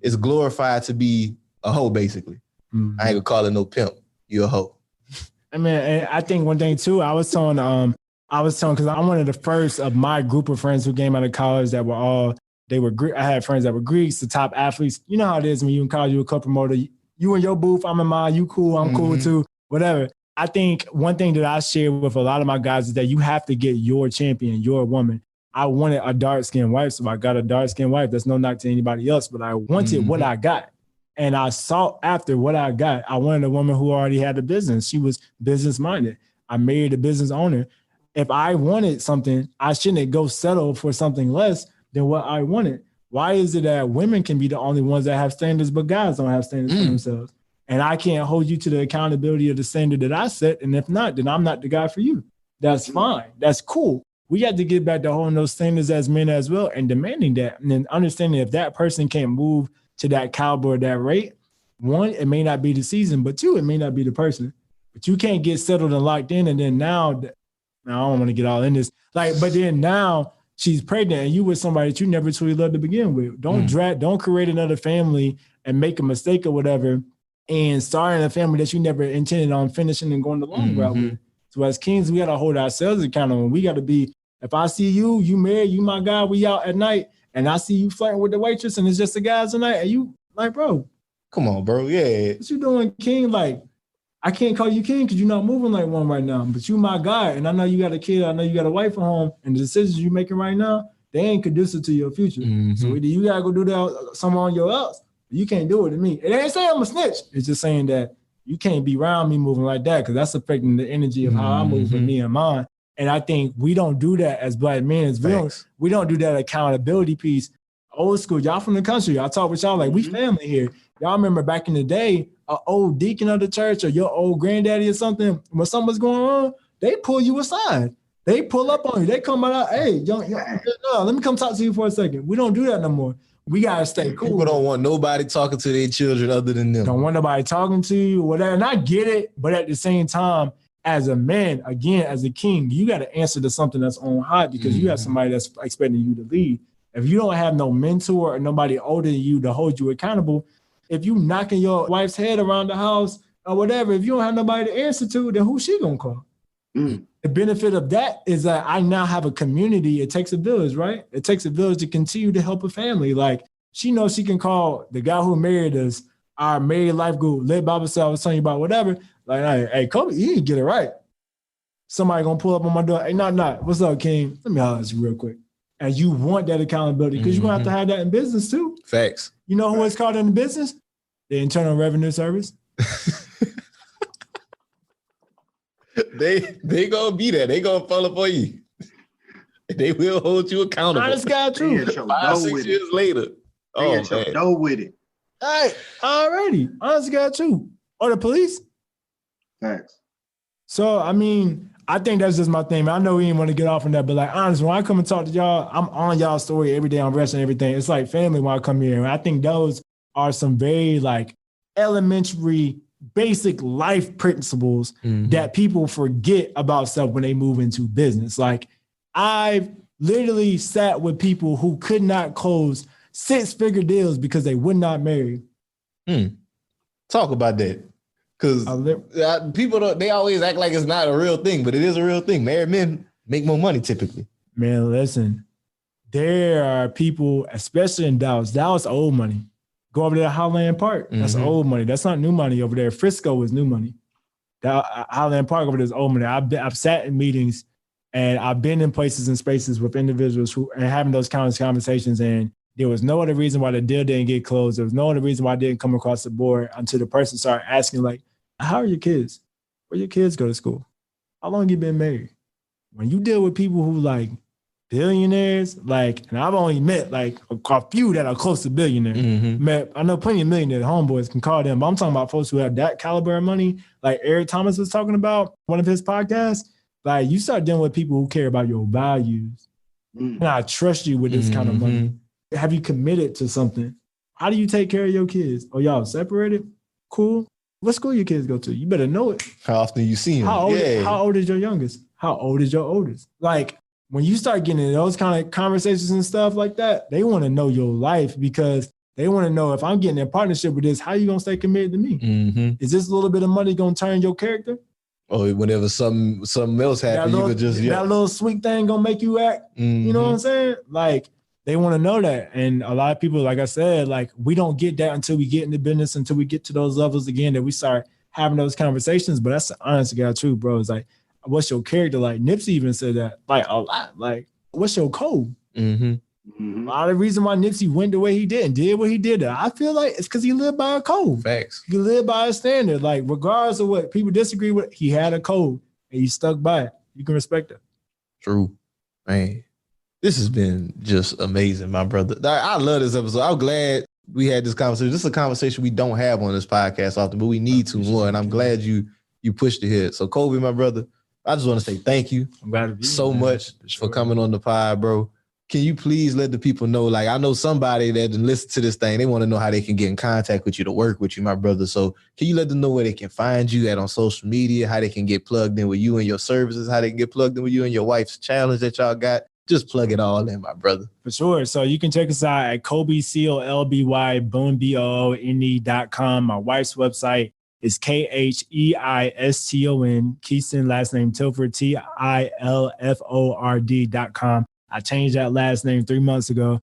It's glorified to be a hoe, basically. Mm-hmm. I ain't gonna call it no pimp. You're a hoe. I mean, I think one thing too, I was telling, because I'm one of the first of my group of friends who came out of college that were I had friends that were Greeks, the top athletes. You know how it is when you in college, you a co-promoter. You in your booth, I'm in mine, you cool, I'm cool too, whatever. I think one thing that I share with a lot of my guys is that you have to get your champion, your woman. I wanted a dark-skinned wife, so I got a dark-skinned wife. That's no knock to anybody else, but I wanted what I got. And I sought after what I got. I wanted a woman who already had a business. She was business-minded. I married a business owner. If I wanted something, I shouldn't go settle for something less than what I wanted. Why is it that women can be the only ones that have standards, but guys don't have standards for themselves? And I can't hold you to the accountability of the standard that I set. And if not, then I'm not the guy for you. That's fine. That's cool. We have to get back to holding those standards as men as well and demanding that. And then understanding if that person can't move to that caliber or that rate, one, it may not be the season, but two, it may not be the person. But you can't get settled and locked in. And then now I don't want to get all in this. But then now she's pregnant and you with somebody that you never truly loved to begin with. Don't create another family and make a mistake or whatever and starting a family that you never intended on finishing and going the long route with. So as kings, we got to hold ourselves accountable. We got to be, if I see you married, you my guy, we out at night, and I see you flirting with the waitress and it's just the guys tonight, and you like, bro. Come on, bro. Yeah. What you doing, king? Like, I can't call you king because you're not moving like one right now, but you my guy, and I know you got a kid, I know you got a wife at home, and the decisions you're making right now, they ain't conducive to your future. So either you gotta go do that somewhere on your else, or you can't do it to me. It ain't saying I'm a snitch. It's just saying that you can't be around me moving like that because that's affecting the energy of how I move with me and mine. And I think we don't do that as Black men. We don't do that accountability piece. Old school, y'all from the country, I talk with y'all like we family here. Y'all remember back in the day, an old deacon of the church or your old granddaddy or something, when something was going on, they pull you aside. They pull up on you. They come out, hey, young, let me come talk to you for a second. We don't do that no more. We got to stay cool. People don't want nobody talking to their children other than them. Don't want nobody talking to you, whatever. And I get it, but at the same time, as a man, again, as a king, you got to answer to something that's on high because you have somebody that's expecting you to lead. If you don't have no mentor or nobody older than you to hold you accountable, if you knocking your wife's head around the house or whatever, if you don't have nobody to answer to, then who's she gonna call? The benefit of that is that I now have a community. It takes a village, right? It takes a village to continue to help a family. Like she knows she can call the guy who married us, our married life group, led Bible study I was telling you about, whatever. Like, hey, Colby, you didn't get it right. Somebody gonna pull up on my door. Hey, not. What's up, King? Let me holler at you real quick. And you want that accountability because you're gonna have to have that in business too. Facts. You know who it's called in the business? The Internal Revenue Service. They gonna be there. They gonna follow for you. They will hold you accountable. Honest God, true. 5-6 years later. They at your door with it. Hey, already. Honest God, true. Or the police. Thanks. So, I mean, I think that's just my thing, man. I know we didn't want to get off on that, but like, honestly, when I come and talk to y'all, I'm on y'all's story every day. I'm wrestling everything. It's like family when I come here. And I think those are some very like elementary, basic life principles that people forget about stuff when they move into business. Like, I've literally sat with people who could not close 6-figure deals because they would not marry. Talk about that. Because people they always act like it's not a real thing, but it is a real thing. Married men make more money typically. Man, listen, there are people, especially in Dallas. Dallas old money. Go over there to Highland Park. That's old money. That's not new money over there. Frisco is new money. Highland Park over there is old money. I've sat in meetings and I've been in places and spaces with individuals who are having those kind of conversations, and there was no other reason why the deal didn't get closed. There was no other reason why it didn't come across the board until the person started asking, like, how are your kids? Where your kids go to school? How long you been married? When you deal with people who like billionaires, like, and I've only met like a few that are close to billionaire. I know plenty of millionaire homeboys can call them, but I'm talking about folks who have that caliber of money, like Eric Thomas was talking about one of his podcasts. Like, you start dealing with people who care about your values. And I trust you with this kind of money. Have you committed to something? How do you take care of your kids? Oh, y'all separated? Cool. What school your kids go to? You better know it. How often you see them? How old is your youngest? How old is your oldest? Like, when you start getting into those kind of conversations and stuff like that, they want to know your life because they want to know, if I'm getting in partnership with this, how you going to stay committed to me? Is this little bit of money going to turn your character? Or whenever something else happens, you could just... That little sweet thing going to make you act. You know what I'm saying? Like, they want to know that. And a lot of people, like I said, like, we don't get that until we get into business, until we get to those levels again, that we start having those conversations. But that's the honest to God truth, bro. It's like, what's your character? Like, Nipsey even said that, like, a lot. Like, what's your code? A lot of the reason why Nipsey went the way he did and did what he did, I feel like it's because he lived by a code. Facts. He lived by a standard. Like, regardless of what people disagree with, he had a code and he stuck by it. You can respect it. True. Man, this has been just amazing, my brother. I love this episode. I'm glad we had this conversation. This is a conversation we don't have on this podcast often, but we need to more. And I'm glad you pushed it here. So, Colby, my brother, I just want to say thank you so much for coming on the pod, bro. Can you please let the people know, like, I know somebody that listen to this thing, they want to know how they can get in contact with you to work with you, my brother. So can you let them know where they can find you at on social media, how they can get plugged in with you and your services, how they can get plugged in with you and your wife's challenge that y'all got? Just plug it all in, my brother. For sure. So you can check us out at Colby, COLBY, Boone, BOONE.com. My wife's website is KHEISTON, Keyston, last name Tilford, TILFORD.com. I changed that last name 3 months ago.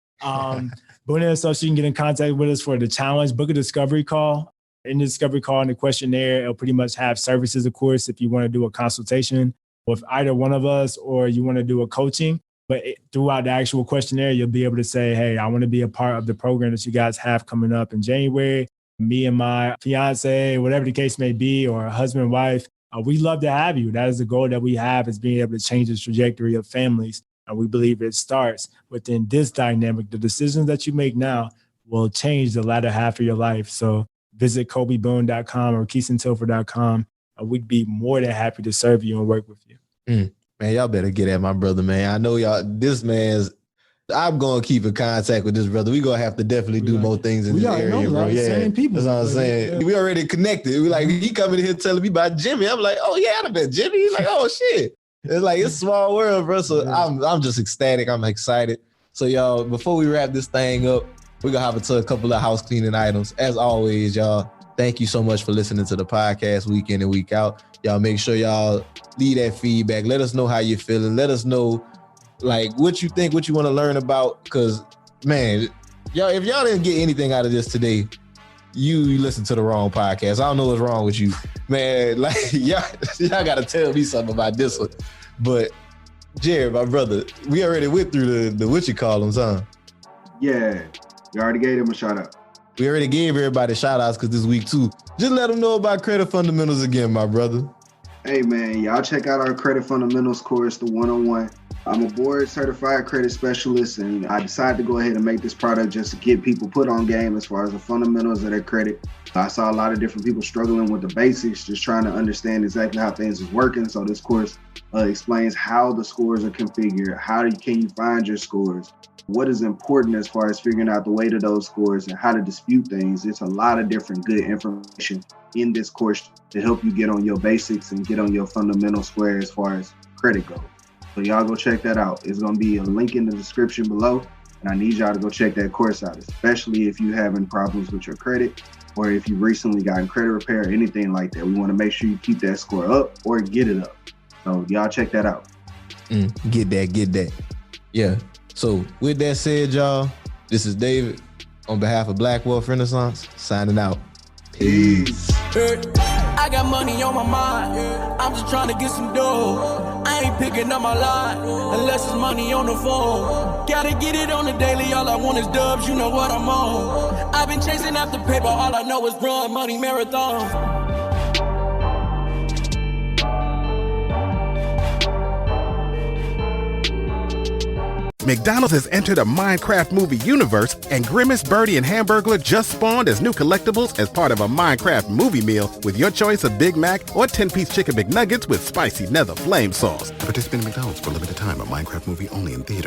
Boone Associates, you can get in contact with us for the challenge. Book a discovery call. In the discovery call and the questionnaire, it'll pretty much have services, of course, if you want to do a consultation with either one of us or you want to do a coaching. But throughout the actual questionnaire, you'll be able to say, hey, I want to be a part of the program that you guys have coming up in January. Me and my fiance, whatever the case may be, or husband and wife, we'd love to have you. That is the goal that we have, is being able to change the trajectory of families. And we believe it starts within this dynamic. The decisions that you make now will change the latter half of your life. So visit colbyboone.com or keystontilford.com. We'd be more than happy to serve you and work with you. Man, y'all better get at my brother, man. I know y'all, I'm going to keep in contact with this brother. We're going to have to definitely do more things in this area, bro. Yeah, same people. That's what I'm saying. Yeah. We already connected. We like, he coming here telling me about Jimmy. I'm like, oh yeah, I'd bet Jimmy. He's like, oh shit. It's like, it's a small world, bro. So I'm just ecstatic. I'm excited. So y'all, before we wrap this thing up, we're going to hop into a couple of house cleaning items. As always, y'all, thank you so much for listening to the podcast week in and week out. Y'all make sure y'all leave that feedback. Let us know how you're feeling. Let us know, like, what you think, what you want to learn about. Because, man, y'all, if y'all didn't get anything out of this today, you listen to the wrong podcast. I don't know what's wrong with you. Man, like, y'all got to tell me something about this one. But, Jared, my brother, we already went through the what you call them, huh? Yeah, you already gave them a shout out. We already gave everybody shout outs because this week too. Just let them know about credit fundamentals again, my brother. Hey man, y'all check out our credit fundamentals course, the 101. I'm a board certified credit specialist, and I decided to go ahead and make this product just to get people put on game as far as the fundamentals of their credit. I saw a lot of different people struggling with the basics, just trying to understand exactly how things is working. So this course explains how the scores are configured, can you find your scores, what is important as far as figuring out the weight of those scores and how to dispute things. It's a lot of different good information in this course to help you get on your basics and get on your fundamental square as far as credit goes. So y'all go check that out. It's going to be a link in the description below, and I need y'all to go check that course out, especially if you're having problems with your credit or if you recently gotten credit repair or anything like that. We want to make sure you keep that score up or get it up. So y'all check that out. Get that. Yeah. So with that said, y'all, this is David on behalf of Black Wealth Renaissance signing out. Peace. I got money on my mind. I'm just trying to get some dough. I ain't picking up my line unless it's money on the phone. Gotta get it on the daily. All I want is dubs. You know what I'm on. I've been chasing after paper. All I know is run money marathon. McDonald's has entered a Minecraft movie universe, and Grimace, Birdie, and Hamburglar just spawned as new collectibles as part of a Minecraft movie meal with your choice of Big Mac or 10-piece chicken McNuggets with spicy nether flame sauce. Participate in McDonald's for a limited time. A Minecraft movie only in theaters.